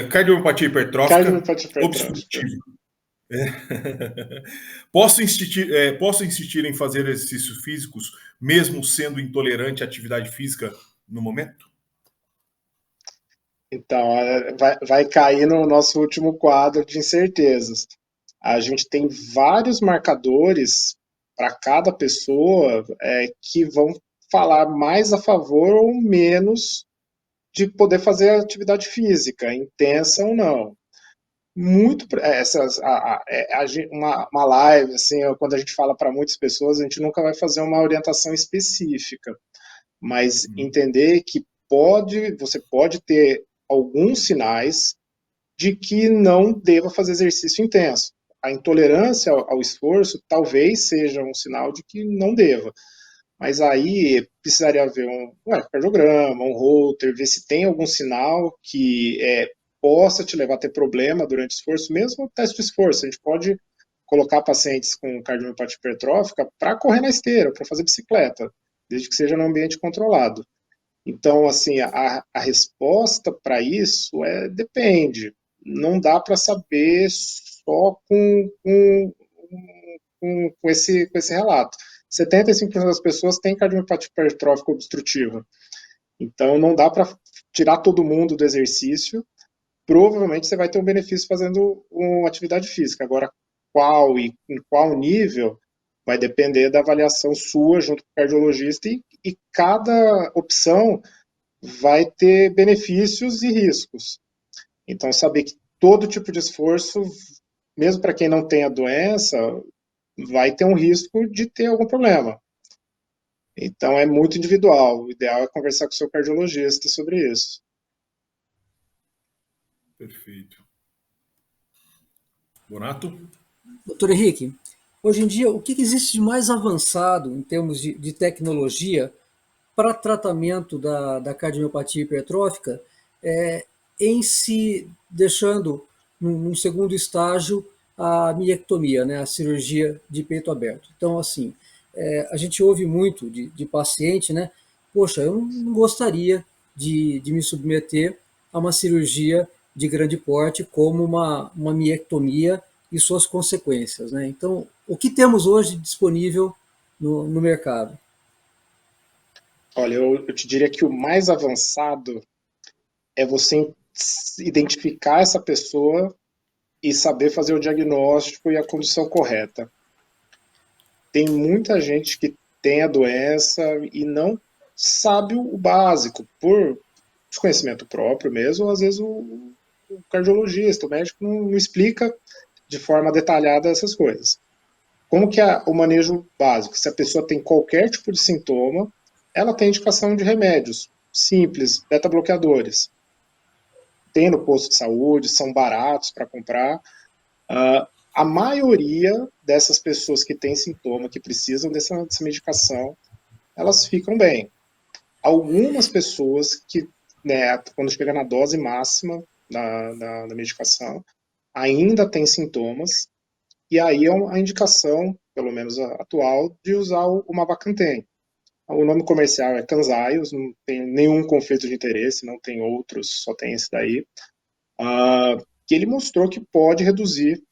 cardiomiopatia hipertrófica Cardiopatia hipertrófica. obstrutiva. Posso insistir em fazer exercícios físicos, mesmo sendo intolerante à atividade física no momento? Então, vai cair no nosso último quadro de incertezas. A gente tem vários marcadores para cada pessoa que vão falar mais a favor ou menos de poder fazer atividade física, intensa ou não. Muito uma live assim, quando a gente fala para muitas pessoas, a gente nunca vai fazer uma orientação específica, mas entender que você pode ter alguns sinais de que não deva fazer exercício intenso. A intolerância ao esforço talvez seja um sinal de que não deva. Mas aí precisaria haver um ecocardiograma, um Holter, ver se tem algum sinal que possa te levar a ter problema durante o esforço, mesmo o teste de esforço. A gente pode colocar pacientes com cardiomiopatia hipertrófica para correr na esteira, para fazer bicicleta, desde que seja no ambiente controlado. Então, assim, a resposta para isso depende. Não dá para saber só com esse relato. 75% das pessoas têm cardiomiopatia hipertrófica obstrutiva. Então, não dá para tirar todo mundo do exercício. Provavelmente você vai ter um benefício fazendo uma atividade física. Agora, qual e em qual nível vai depender da avaliação sua junto com o cardiologista, e cada opção vai ter benefícios e riscos. Então, saber que todo tipo de esforço, mesmo para quem não tem a doença, vai ter um risco de ter algum problema. Então é muito individual. O ideal é conversar com o seu cardiologista sobre isso. Perfeito. Bonato? Doutor Henrique, hoje em dia, o que existe de mais avançado em termos de tecnologia para tratamento da cardiomiopatia hipertrófica, em se deixando, num segundo estágio, a miectomia, né, a cirurgia de peito aberto? Então, assim, a gente ouve muito de paciente, né? Poxa, eu não gostaria de me submeter a uma cirurgia de grande porte, como uma miectomia e suas consequências, né? Então, o que temos hoje disponível no mercado? Olha, eu te diria que o mais avançado é você identificar essa pessoa e saber fazer o diagnóstico e a condução correta. Tem muita gente que tem a doença e não sabe o básico, por desconhecimento próprio mesmo, ou às vezes o cardiologista, o médico não explica de forma detalhada essas coisas. Como que é o manejo básico? Se a pessoa tem qualquer tipo de sintoma, ela tem indicação de remédios simples, beta-bloqueadores. Tem no posto de saúde, são baratos para comprar. A maioria dessas pessoas que têm sintoma, que precisam dessa medicação, elas ficam bem. Algumas pessoas que, né, quando chega na dose máxima da medicação, ainda têm sintomas, e aí é a indicação, pelo menos a atual, de usar o Mavacantem. O nome comercial é Camzyos, não tem nenhum conflito de interesse, não tem outros, só tem esse daí. Que ele mostrou que pode reduzir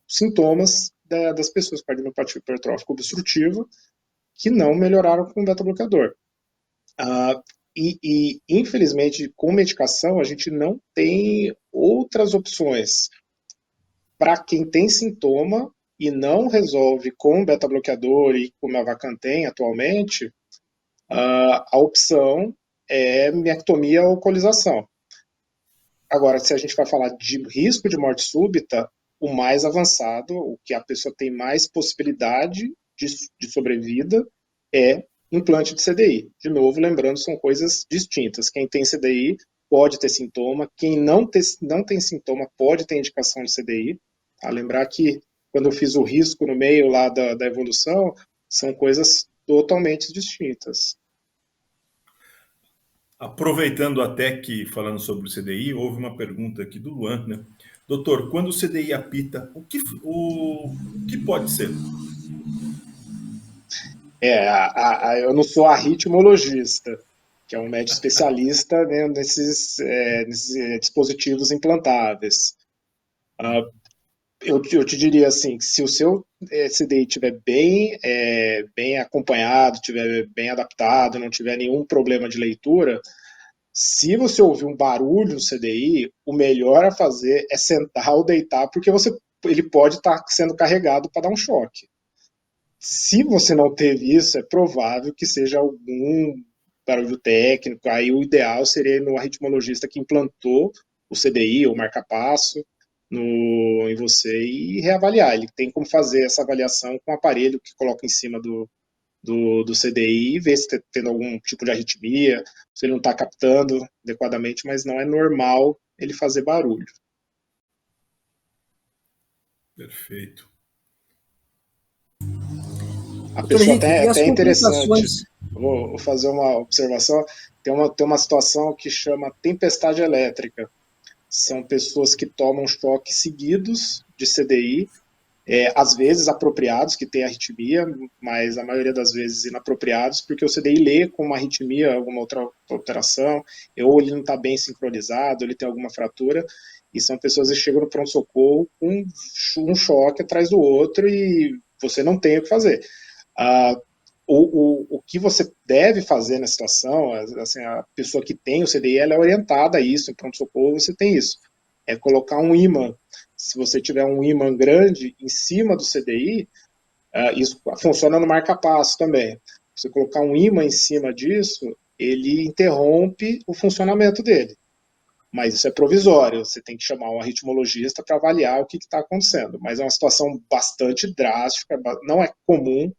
sintomas das pessoas com cardiomiopatia hipertrófica obstrutiva que não melhoraram com o beta-bloqueador. Infelizmente, com medicação, a gente não tem outras opções. Para quem tem sintoma e não resolve com beta-bloqueador e com Mavacantem atualmente, a opção é miectomia ou colização. Agora, se a gente vai falar de risco de morte súbita, o mais avançado, o que a pessoa tem mais possibilidade de sobrevida, é implante de CDI. De novo, lembrando, são coisas distintas. Quem tem CDI pode ter sintoma, quem não tem sintoma pode ter indicação de CDI. Lembrar que quando eu fiz o risco no meio lá da evolução, são coisas totalmente distintas. Aproveitando até que, falando sobre o CDI, houve uma pergunta aqui do Luan, né? Doutor, quando o CDI apita, o que pode ser? Eu não sou arritmologista, que é um médico especialista, né, nesses dispositivos implantáveis. Eu te diria assim, que se o seu CDI estiver bem acompanhado, estiver bem adaptado, não tiver nenhum problema de leitura, se você ouvir um barulho no CDI, o melhor a fazer é sentar ou deitar, porque ele pode estar sendo carregado para dar um choque. Se você não teve isso, é provável que seja algum barulho técnico. Aí o ideal seria ir no arritmologista que implantou o CDI ou marca-passo em você e reavaliar. Ele tem como fazer essa avaliação com o aparelho que coloca em cima do CDI e ver se está tendo algum tipo de arritmia, se ele não está captando adequadamente, mas não é normal ele fazer barulho. Perfeito. A Doutor pessoa Henrique, e as até interessante. complicações? Vou fazer uma observação. Tem uma situação que chama tempestade elétrica. São pessoas que tomam choques seguidos de CDI, às vezes apropriados, que têm arritmia, mas a maioria das vezes inapropriados, porque o CDI lê com uma arritmia, alguma outra alteração, ou ele não está bem sincronizado, ele tem alguma fratura, e são pessoas que chegam no pronto-socorro com um choque atrás do outro e você não tem o que fazer. O que você deve fazer na situação, assim, a pessoa que tem o CDI, ela é orientada a isso, em pronto-socorro você tem isso, é colocar um ímã. Se você tiver um ímã grande em cima do CDI, isso funciona no marca-passo também. Você colocar um ímã em cima disso, ele interrompe o funcionamento dele. mas isso é provisório, você tem que chamar um arritmologista para avaliar o que está acontecendo. Mas é uma situação bastante drástica, não é comum,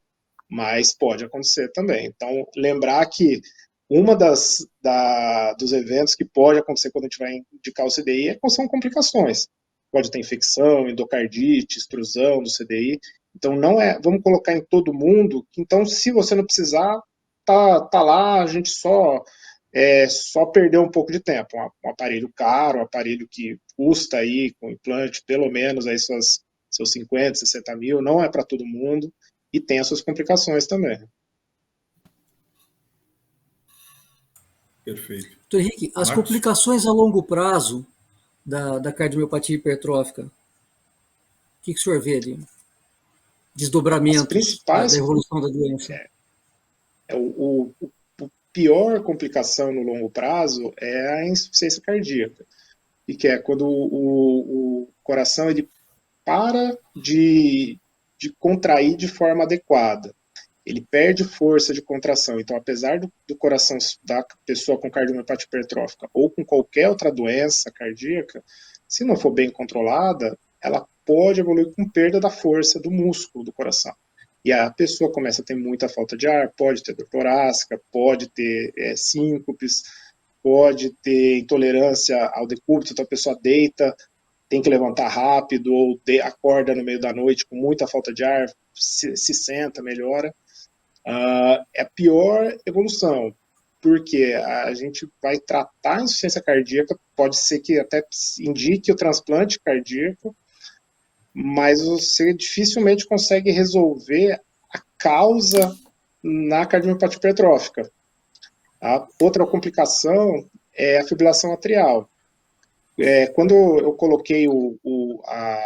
mas pode acontecer também. Então, lembrar que uma dos eventos que pode acontecer quando a gente vai indicar o CDI são complicações. Pode ter infecção, endocardite, extrusão do CDI. Então, não é, vamos colocar em todo mundo, então, se você não precisar, tá lá, a gente só perdeu um pouco de tempo. Um aparelho caro, um aparelho que custa aí, com implante, pelo menos aí seus 50, 60 mil, não é para todo mundo, e tem as suas complicações também. Perfeito. Doutor Henrique, as Marcos? complicações a longo prazo da cardiomiopatia hipertrófica, o que o senhor vê ali? As Desdobramentos da principais, evolução da doença. o pior complicação no longo prazo é a insuficiência cardíaca, e que é quando o coração ele para de contrair de forma adequada. Ele perde força de contração. Então, apesar do coração da pessoa com cardiomiopatia hipertrófica ou com qualquer outra doença cardíaca, se não for bem controlada, ela pode evoluir com perda da força do músculo do coração. E a pessoa começa a ter muita falta de ar, pode ter dor torácica, pode ter síncopes, pode ter intolerância ao decúbito, então a pessoa deita, tem que levantar rápido, ou acorda no meio da noite com muita falta de ar, se senta, melhora. É a pior evolução, porque a gente vai tratar a insuficiência cardíaca, pode ser que até indique o transplante cardíaco, mas você dificilmente consegue resolver a causa na cardiomiopatia hipertrófica. A outra complicação é a fibrilação atrial. Quando eu coloquei a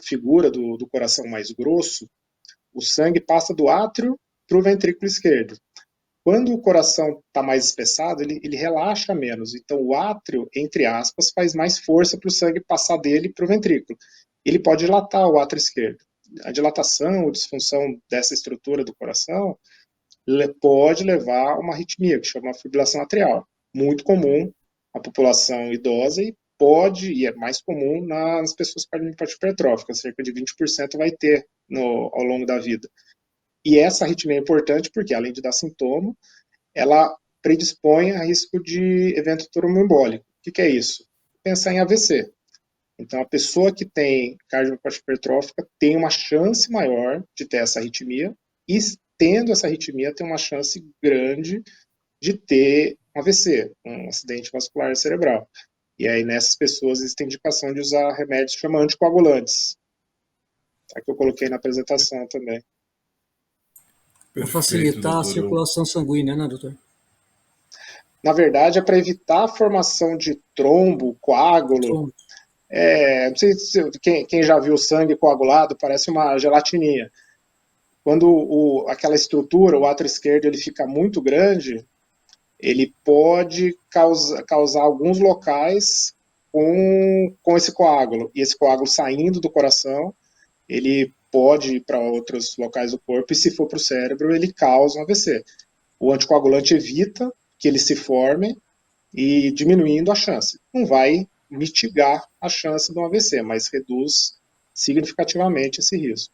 figura do coração mais grosso, o sangue passa do átrio para o ventrículo esquerdo. Quando o coração está mais espessado, ele relaxa menos. Então, o átrio, entre aspas, faz mais força para o sangue passar dele para o ventrículo. Ele pode dilatar o átrio esquerdo. A dilatação ou disfunção dessa estrutura do coração pode levar a uma arritmia, que chama fibrilação atrial. Muito comum na população idosa e é mais comum nas pessoas com cardiomiopatia hipertrófica. Cerca de 20% vai ter ao longo da vida. E essa arritmia é importante porque, além de dar sintoma, ela predispõe a risco de evento tromboembólico. O que é isso? Pensar em AVC. Então, a pessoa que tem cardiomiopatia hipertrófica tem uma chance maior de ter essa arritmia, e tendo essa arritmia, tem uma chance grande de ter um AVC, um acidente vascular cerebral. E aí, nessas pessoas, existe indicação de usar remédios que chamam anticoagulantes. É que eu coloquei na apresentação também. Para Perfeito, facilitar a doutor. circulação sanguínea, né, doutor? Na verdade, é para evitar a formação de trombo, coágulo. Trombo. Não sei se quem já viu sangue coagulado, parece uma gelatininha. Quando aquela estrutura, o átrio esquerdo, ele fica muito grande, ele pode causar alguns locais com esse coágulo. E esse coágulo saindo do coração, ele pode ir para outros locais do corpo, e se for para o cérebro, ele causa um AVC. O anticoagulante evita que ele se forme e diminuindo a chance. Não vai mitigar a chance de um AVC, mas reduz significativamente esse risco.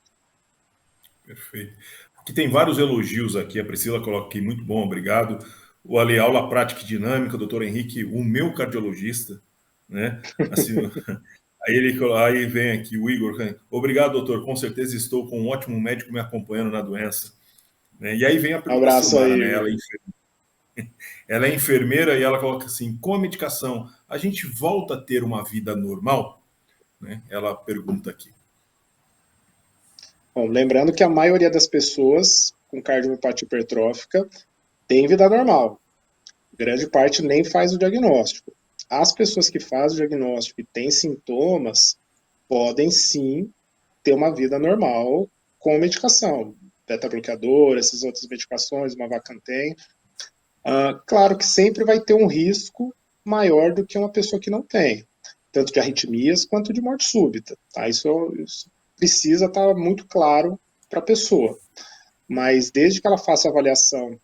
Perfeito. Aqui tem vários elogios aqui. A Priscila coloca aqui, muito bom, obrigado. O Ale, aula prática e dinâmica, doutor Henrique, o meu cardiologista, né? Assim, aí vem aqui o Igor. Obrigado, doutor. Com certeza estou com um ótimo médico me acompanhando na doença. Né? E aí vem a pergunta da Abraço Silmara, aí, né? Igor. Ela é enfermeira e ela coloca assim: com a medicação, a gente volta a ter uma vida normal? Né? Ela pergunta aqui. Bom, lembrando que a maioria das pessoas com cardiomiopatia hipertrófica tem vida normal. Grande parte nem faz o diagnóstico. As pessoas que fazem o diagnóstico e têm sintomas podem sim ter uma vida normal com medicação. Beta-bloqueador, essas outras medicações, uma Vacantem. Claro que sempre vai ter um risco maior do que uma pessoa que não tem, tanto de arritmias quanto de morte súbita. Tá? Isso precisa estar muito claro para a pessoa. Mas desde que ela faça a avaliação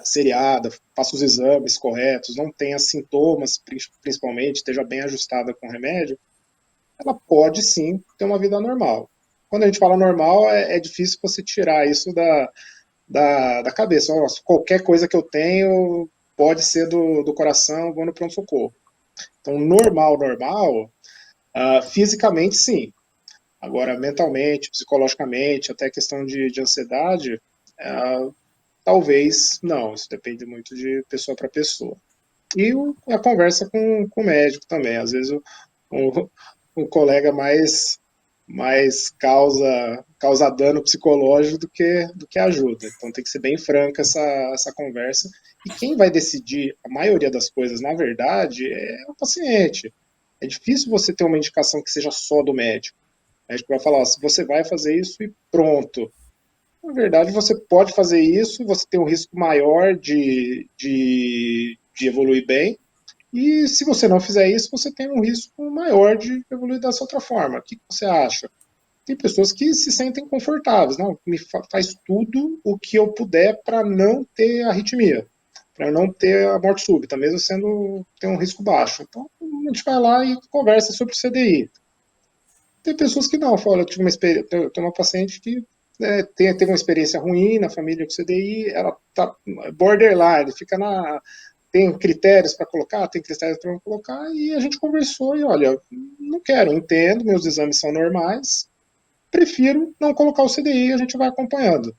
seriada, faça os exames corretos, não tenha sintomas, principalmente, esteja bem ajustada com o remédio, ela pode sim ter uma vida normal. Quando a gente fala normal, é difícil você tirar isso da cabeça. Nossa, qualquer coisa que eu tenho pode ser do coração, vou no pronto-socorro. Então, normal, fisicamente sim. Agora, mentalmente, psicologicamente, até questão de ansiedade, talvez não. Isso depende muito de pessoa para pessoa. E a conversa com o médico também. Às vezes o colega mais causa dano psicológico do que ajuda. Então tem que ser bem franca essa conversa. E quem vai decidir a maioria das coisas, na verdade, é o paciente. É difícil você ter uma indicação que seja só do médico. O médico vai falar, ó, se você vai fazer isso e pronto. Na verdade, você pode fazer isso, você tem um risco maior de evoluir bem, e se você não fizer isso, você tem um risco maior de evoluir dessa outra forma. O que você acha? Tem pessoas que se sentem confortáveis, não, faz tudo o que eu puder para não ter arritmia, para não ter a morte súbita, mesmo sendo ter um risco baixo. Então a gente vai lá e conversa sobre o CDI. Tem pessoas que não, fala, eu tive uma experiência, eu tenho uma paciente que teve uma experiência ruim na família com CDI, ela tá borderline, fica tem critérios para colocar, tem critérios para não colocar, e a gente conversou e olha, não quero, entendo, meus exames são normais, prefiro não colocar o CDI, a gente vai acompanhando.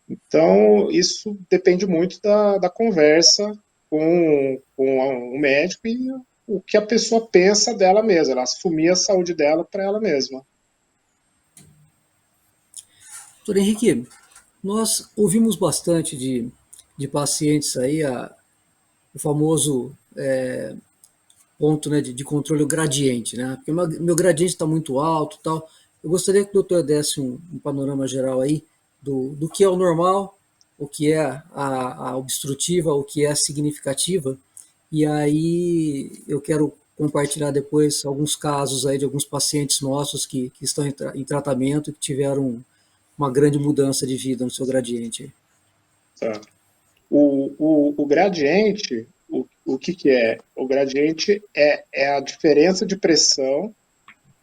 Então, isso depende muito da conversa com o médico e o que a pessoa pensa dela mesma, ela assumir a saúde dela para ela mesma. Doutor Henrique, nós ouvimos bastante de pacientes aí, o famoso ponto, né, de controle, o gradiente, né? Porque meu gradiente está muito alto e tal. Eu gostaria que o doutor desse um panorama geral aí do que é o normal, o que é a obstrutiva, o que é a significativa. E aí eu quero compartilhar depois alguns casos aí de alguns pacientes nossos que estão em tratamento e que tiveram uma grande mudança de vida no seu gradiente. Tá? O gradiente, o que é? O gradiente é a diferença de pressão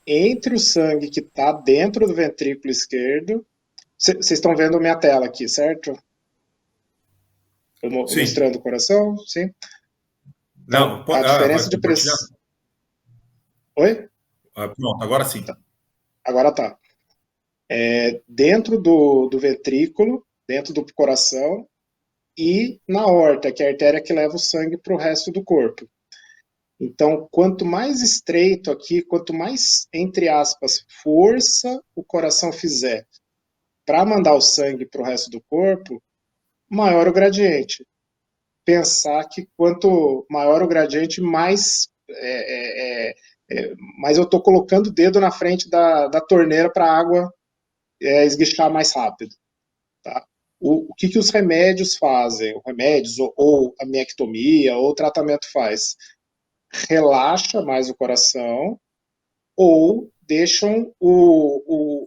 entre o sangue que está dentro do ventrículo esquerdo. Vocês estão vendo minha tela aqui, certo? Eu Sim. mostrando o coração, sim? Então, Não, a vai diferença de compartilhar? pressão. Oi? Pronto, agora sim. Agora tá. Dentro do ventrículo, dentro do coração e na aorta, que é a artéria que leva o sangue para o resto do corpo. Então, quanto mais estreito aqui, quanto mais, entre aspas, força o coração fizer para mandar o sangue para o resto do corpo, maior o gradiente. Pensar que quanto maior o gradiente, mais eu estou colocando o dedo na frente da torneira para a água esguichar mais rápido. Tá? O que os remédios fazem? Remédios ou a miectomia ou o tratamento faz? Relaxa mais o coração ou deixam o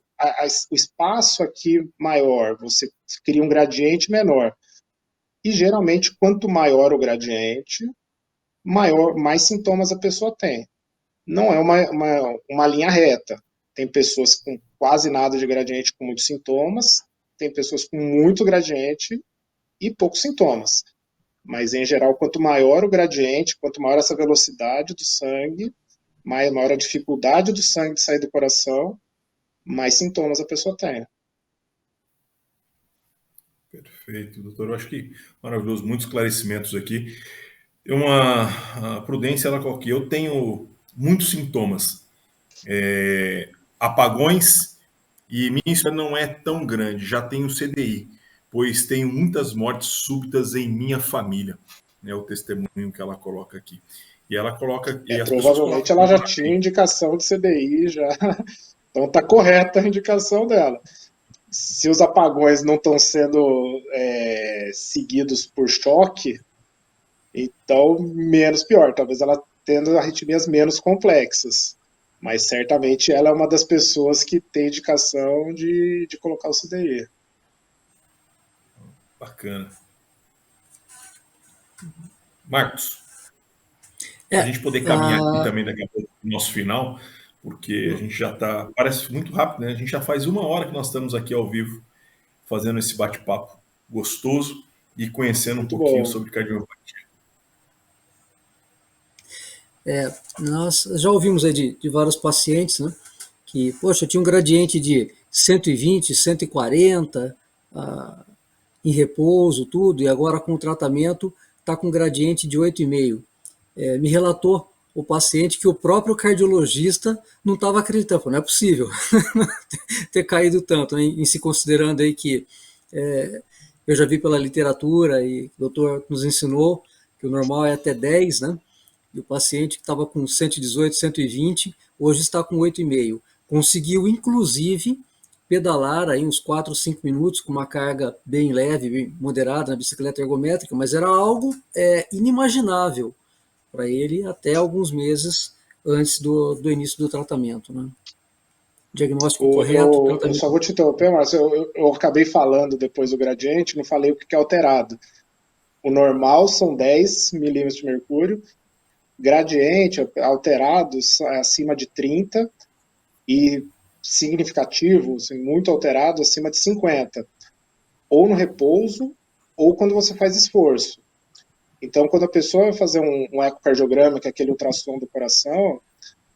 espaço aqui maior, você cria um gradiente menor. E geralmente, quanto maior o gradiente, mais sintomas a pessoa tem. Não é uma linha reta. Tem pessoas com quase nada de gradiente com muitos sintomas, tem pessoas com muito gradiente e poucos sintomas. Mas, em geral, quanto maior o gradiente, quanto maior essa velocidade do sangue, maior a dificuldade do sangue de sair do coração, mais sintomas a pessoa tem. Perfeito, doutor. Eu acho que maravilhoso, muitos esclarecimentos aqui. A Prudência, ela coloca aqui, eu tenho muitos sintomas, apagões, e minha história não é tão grande, já tenho CDI, pois tenho muitas mortes súbitas em minha família. É o testemunho que ela coloca aqui. E ela coloca, e as pessoas Provavelmente colocam ela já tinha aqui. indicação de CDI, já. Então está correta a indicação dela. Se os apagões não estão sendo seguidos por choque, então menos pior. Talvez ela tendo arritmias menos complexas. Mas certamente ela é uma das pessoas que tem indicação de colocar o CDI. Bacana. Marcos, É, a gente poder caminhar aqui também daqui a pouco no nosso final, porque a gente já está, parece muito rápido, né? A gente já faz 1 hora que nós estamos aqui ao vivo, fazendo esse bate-papo gostoso e conhecendo um Muito pouquinho bom. sobre cardiomiopatia. nós já ouvimos aí de vários pacientes, né, que, poxa, tinha um gradiente de 120, 140 em repouso, tudo, e agora com o tratamento está com um gradiente de 8,5. Me relatou o paciente que o próprio cardiologista não estava acreditando, falou, não é possível ter caído tanto, né, em se considerando aí que eu já vi pela literatura e o doutor nos ensinou que o normal é até 10, né? E o paciente que estava com 118, 120, hoje está com 8,5. Conseguiu, inclusive, pedalar aí uns 4, 5 minutos com uma carga bem leve, bem moderada na bicicleta ergométrica, mas era algo inimaginável para ele até alguns meses antes do início do tratamento. Né? Diagnóstico correto, Eu tratamento. só vou te interromper, mas eu acabei falando depois do gradiente, não falei o que é alterado. O normal são 10 milímetros de mercúrio, gradiente, alterados acima de 30 e significativo, assim, muito alterado, acima de 50, ou no repouso ou quando você faz esforço. Então, quando a pessoa vai fazer um ecocardiograma, que é aquele ultrassom do coração,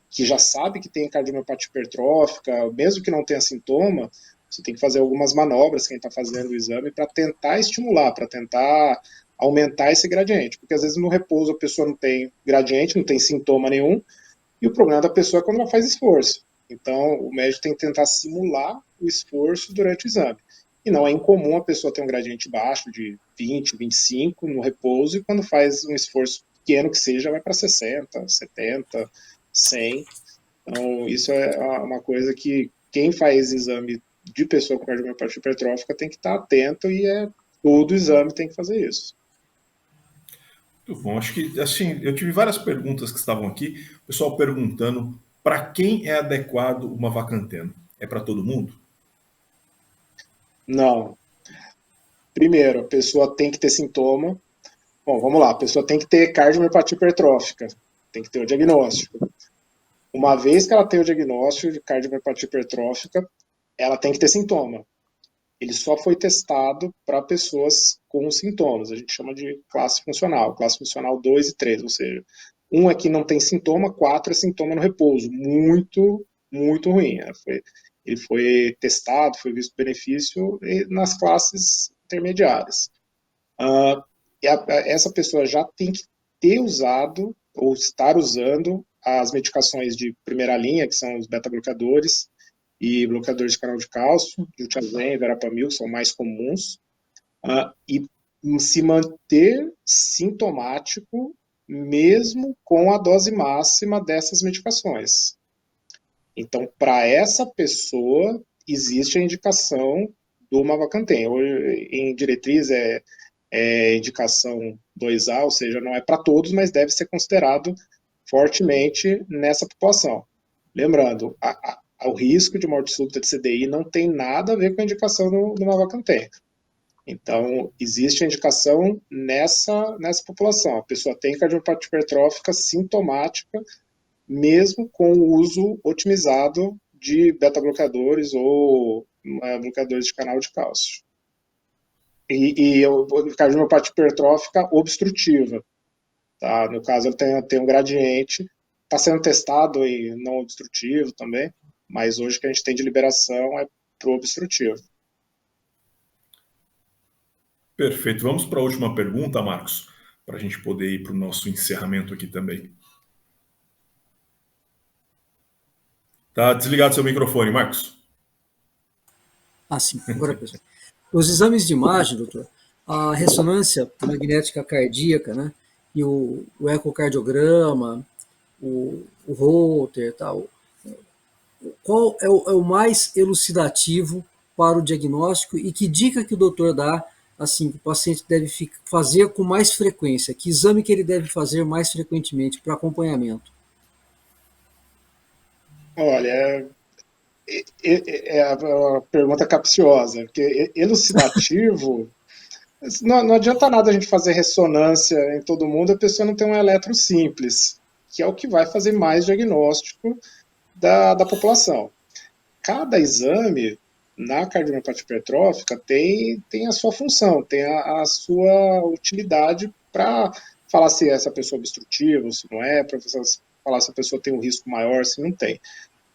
que já sabe que tem cardiomiopatia hipertrófica, mesmo que não tenha sintoma, você tem que fazer algumas manobras, quem está fazendo o exame, para tentar estimular, para tentar aumentar esse gradiente. Porque às vezes no repouso a pessoa não tem gradiente, não tem sintoma nenhum, e o problema da pessoa é quando ela faz esforço. Então, o médico tem que tentar simular o esforço durante o exame. E não é incomum a pessoa ter um gradiente baixo de 20, 25 no repouso, e quando faz um esforço pequeno que seja, vai para 60, 70, 100. Então, isso é uma coisa que quem faz exame de pessoa com cardiomiopatia hipertrófica tem que estar atento e todo exame tem que fazer isso. Muito bom. Acho que, assim, eu tive várias perguntas que estavam aqui. O pessoal perguntando para quem é adequado uma vacantena. É para todo mundo? Não. Primeiro, a pessoa tem que ter sintoma. Bom, vamos lá. A pessoa tem que ter cardiomiopatia hipertrófica. Tem que ter o diagnóstico. Uma vez que ela tem o diagnóstico de cardiomiopatia hipertrófica, ela tem que ter sintoma. Ele só foi testado para pessoas com sintomas. A gente chama de classe funcional 2 e 3, ou seja, um é que não tem sintoma, 4 é sintoma no repouso. Muito, muito ruim. Ele foi testado, foi visto benefício nas classes intermediárias. Uh, essa pessoa já tem que ter usado ou estar usando as medicações de primeira linha, que são os beta-bloqueadores e bloqueadores de canal de cálcio, glutazem e verapamil, que são mais comuns, e se manter sintomático mesmo com a dose máxima dessas medicações. Então, para essa pessoa, existe a indicação do Mavacantem. Em diretriz é indicação 2A, ou seja, não é para todos, mas deve ser considerado fortemente nessa população. Lembrando, o risco de morte súbita de CDI não tem nada a ver com a indicação do Mavacantem. Então, existe a indicação nessa população. A pessoa tem cardiopatia hipertrófica sintomática, mesmo com o uso otimizado de beta-bloqueadores ou bloqueadores de canal de cálcio. E cardiomiopatia hipertrófica obstrutiva. Tá? No caso, ele tem um gradiente, está sendo testado em não obstrutivo também, mas hoje o que a gente tem de liberação é para o obstrutivo. Perfeito. Vamos para a última pergunta, Marcos, para a gente poder ir para o nosso encerramento aqui também. Tá desligado seu microfone, Marcos. Sim, agora pessoal. Os exames de imagem, doutor, a ressonância magnética cardíaca, né, e o ecocardiograma, o Holter, tal, qual é o mais elucidativo para o diagnóstico e que dica que o doutor dá, assim, que o paciente deve fazer com mais frequência? Que exame que ele deve fazer mais frequentemente para acompanhamento? Olha, é uma pergunta capciosa, porque elucidativo Não adianta nada a gente fazer ressonância em todo mundo, a pessoa não tem um eletro simples, que é o que vai fazer mais diagnóstico da população. Cada exame na cardiomiopatia hipertrófica tem a sua função, tem a sua utilidade para falar se essa pessoa é obstrutiva ou se não é, para falar se a pessoa tem um risco maior, se não tem.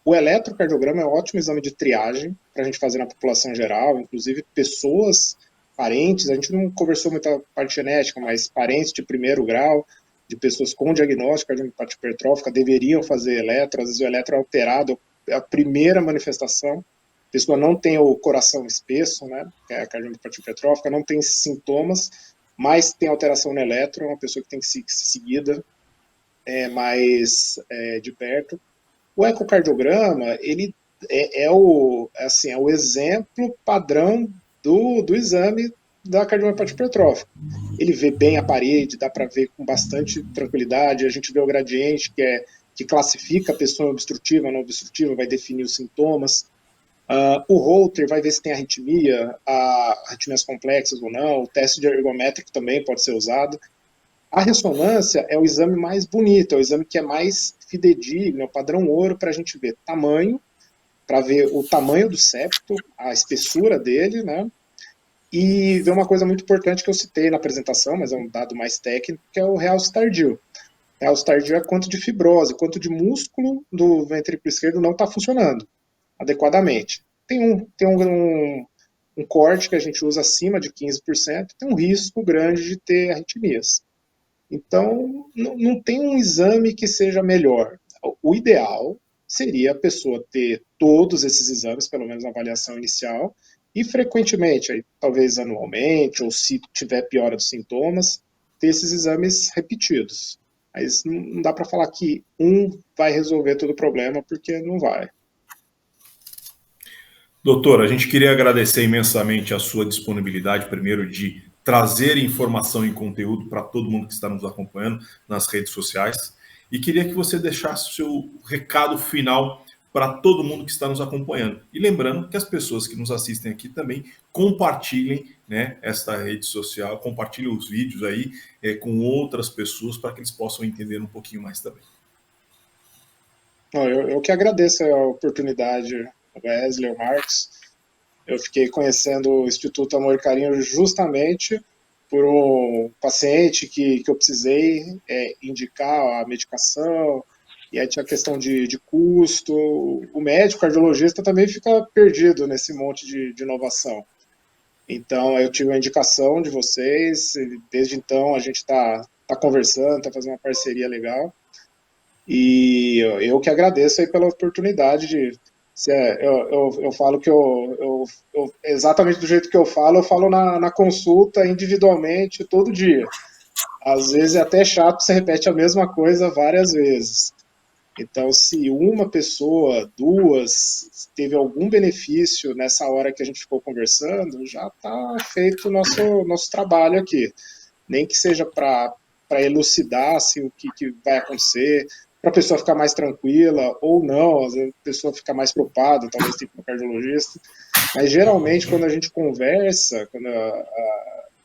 O eletrocardiograma é um ótimo exame de triagem para a gente fazer na população geral, inclusive pessoas parentes, a gente não conversou muito a parte genética, mas parentes de primeiro grau, de pessoas com diagnóstico de cardiomiopatia hipertrófica, deveriam fazer eletro, às vezes o eletro é alterado, é a primeira manifestação, a pessoa não tem o coração espesso, né, que é a cardiomiopatia hipertrófica, não tem sintomas, mas tem alteração no eletro, é uma pessoa que tem que ser seguida mais de perto. O ecocardiograma, ele é o exemplo padrão do exame da cardiomiopatia hipertrófica. Ele vê bem a parede, dá para ver com bastante tranquilidade, a gente vê o gradiente que classifica a pessoa obstrutiva ou não obstrutiva, vai definir os sintomas. O Holter vai ver se tem arritmia, arritmias complexas ou não, o teste de ergométrico também pode ser usado. A ressonância é o exame mais bonito, é o exame que é mais fidedigno, é o padrão ouro para a gente ver tamanho, para ver o tamanho do septo, a espessura dele, né? E ver uma coisa muito importante que eu citei na apresentação, mas é um dado mais técnico, que é o realce tardio. O realce tardio é quanto de fibrose, quanto de músculo do ventrículo esquerdo não está funcionando adequadamente. Tem um corte que a gente usa acima de 15%, tem um risco grande de ter arritmias. Então, não tem um exame que seja melhor. O ideal seria a pessoa ter todos esses exames, pelo menos na avaliação inicial, e frequentemente, aí, talvez anualmente, ou se tiver piora dos sintomas, ter esses exames repetidos. Mas não dá para falar que um vai resolver todo o problema, porque não vai. Doutor, a gente queria agradecer imensamente a sua disponibilidade, primeiro, de trazer informação e conteúdo para todo mundo que está nos acompanhando nas redes sociais. E queria que você deixasse o seu recado final para todo mundo que está nos acompanhando. E lembrando que as pessoas que nos assistem aqui também compartilhem, né, esta rede social, compartilhem os vídeos aí com outras pessoas para que eles possam entender um pouquinho mais também. Eu que agradeço a oportunidade, Wesley, o Marcos. Eu fiquei conhecendo o Instituto Amor e Carinho justamente por um paciente que eu precisei indicar a medicação, e aí tinha a questão de custo. O médico cardiologista também fica perdido nesse monte de inovação. Então, eu tive uma indicação de vocês, e desde então a gente está conversando, está fazendo uma parceria legal. E eu que agradeço aí pela oportunidade de. Eu falo que exatamente do jeito que eu falo na consulta individualmente todo dia. Às vezes é até chato, você repete a mesma coisa várias vezes. Então, se uma pessoa, duas, teve algum benefício nessa hora que a gente ficou conversando, já está feito o nosso trabalho aqui. Nem que seja para elucidar assim, o que vai acontecer, para a pessoa ficar mais tranquila ou não, às vezes a pessoa fica mais preocupada, talvez tenha um cardiologista. Mas geralmente quando a gente conversa, quando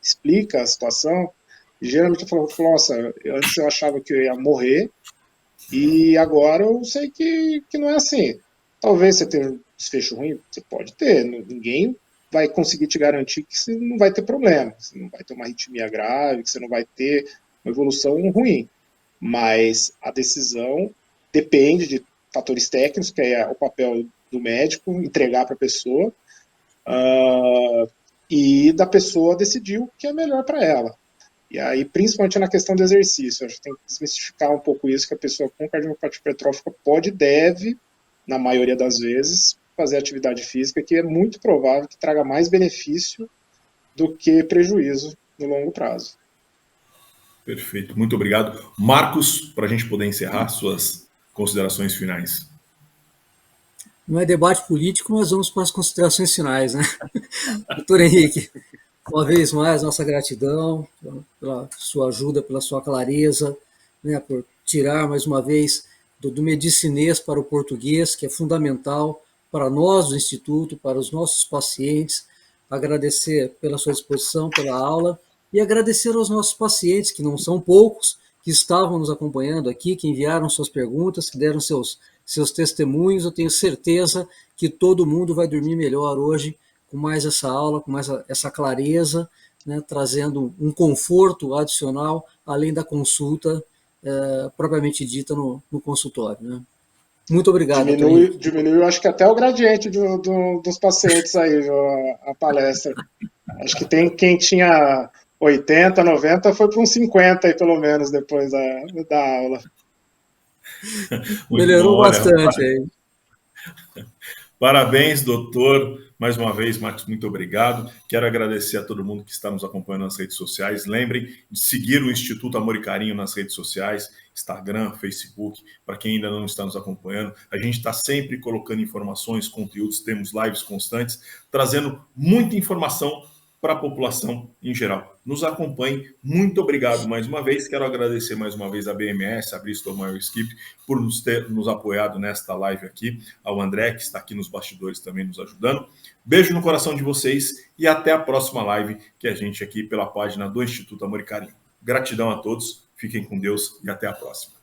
explica a situação, geralmente eu falo, nossa, antes eu achava que eu ia morrer e agora eu sei que não é assim. Talvez você tenha um desfecho ruim, você pode ter, ninguém vai conseguir te garantir que você não vai ter problema, que você não vai ter uma arritmia grave, que você não vai ter uma evolução ruim. Mas a decisão depende de fatores técnicos, que é o papel do médico entregar para a pessoa, e da pessoa decidir o que é melhor para ela. E aí, principalmente na questão do exercício, a gente tem que desmistificar um pouco isso, que a pessoa com cardiomiopatia hipertrófica pode e deve, na maioria das vezes, fazer atividade física, que é muito provável que traga mais benefício do que prejuízo no longo prazo. Perfeito, muito obrigado. Marcos, para a gente poder encerrar suas considerações finais. Não é debate político, mas vamos para as considerações finais, né? Doutor Henrique, uma vez mais, nossa gratidão pela sua ajuda, pela sua clareza, né, por tirar mais uma vez do medicinês para o português, que é fundamental para nós do Instituto, para os nossos pacientes, agradecer pela sua disposição, pela aula, e agradecer aos nossos pacientes, que não são poucos, que estavam nos acompanhando aqui, que enviaram suas perguntas, que deram seus testemunhos. Eu tenho certeza que todo mundo vai dormir melhor hoje, com mais essa aula, com mais essa clareza, né, trazendo um conforto adicional, além da consulta propriamente dita no consultório. Né? Muito obrigado, doutor Henrique. Diminuiu, acho que até o gradiente dos pacientes aí, a palestra. Acho que tem quem tinha 80, 90, foi para uns 50 aí, pelo menos, depois da aula. Melhorou bastante aí. Parabéns, doutor. Mais uma vez, Marcos, muito obrigado. Quero agradecer a todo mundo que está nos acompanhando nas redes sociais. Lembrem de seguir o Instituto Amor e Carinho nas redes sociais, Instagram, Facebook, para quem ainda não está nos acompanhando. A gente está sempre colocando informações, conteúdos, temos lives constantes, trazendo muita informação para a população em geral. Nos acompanhe. Muito obrigado mais uma vez. Quero agradecer mais uma vez a BMS, a Bristol Myers Squibb, por ter nos apoiado nesta live aqui, ao André, que está aqui nos bastidores também nos ajudando. Beijo no coração de vocês e até a próxima live que a gente aqui pela página do Instituto Amor e Carinho. Gratidão a todos, fiquem com Deus e até a próxima.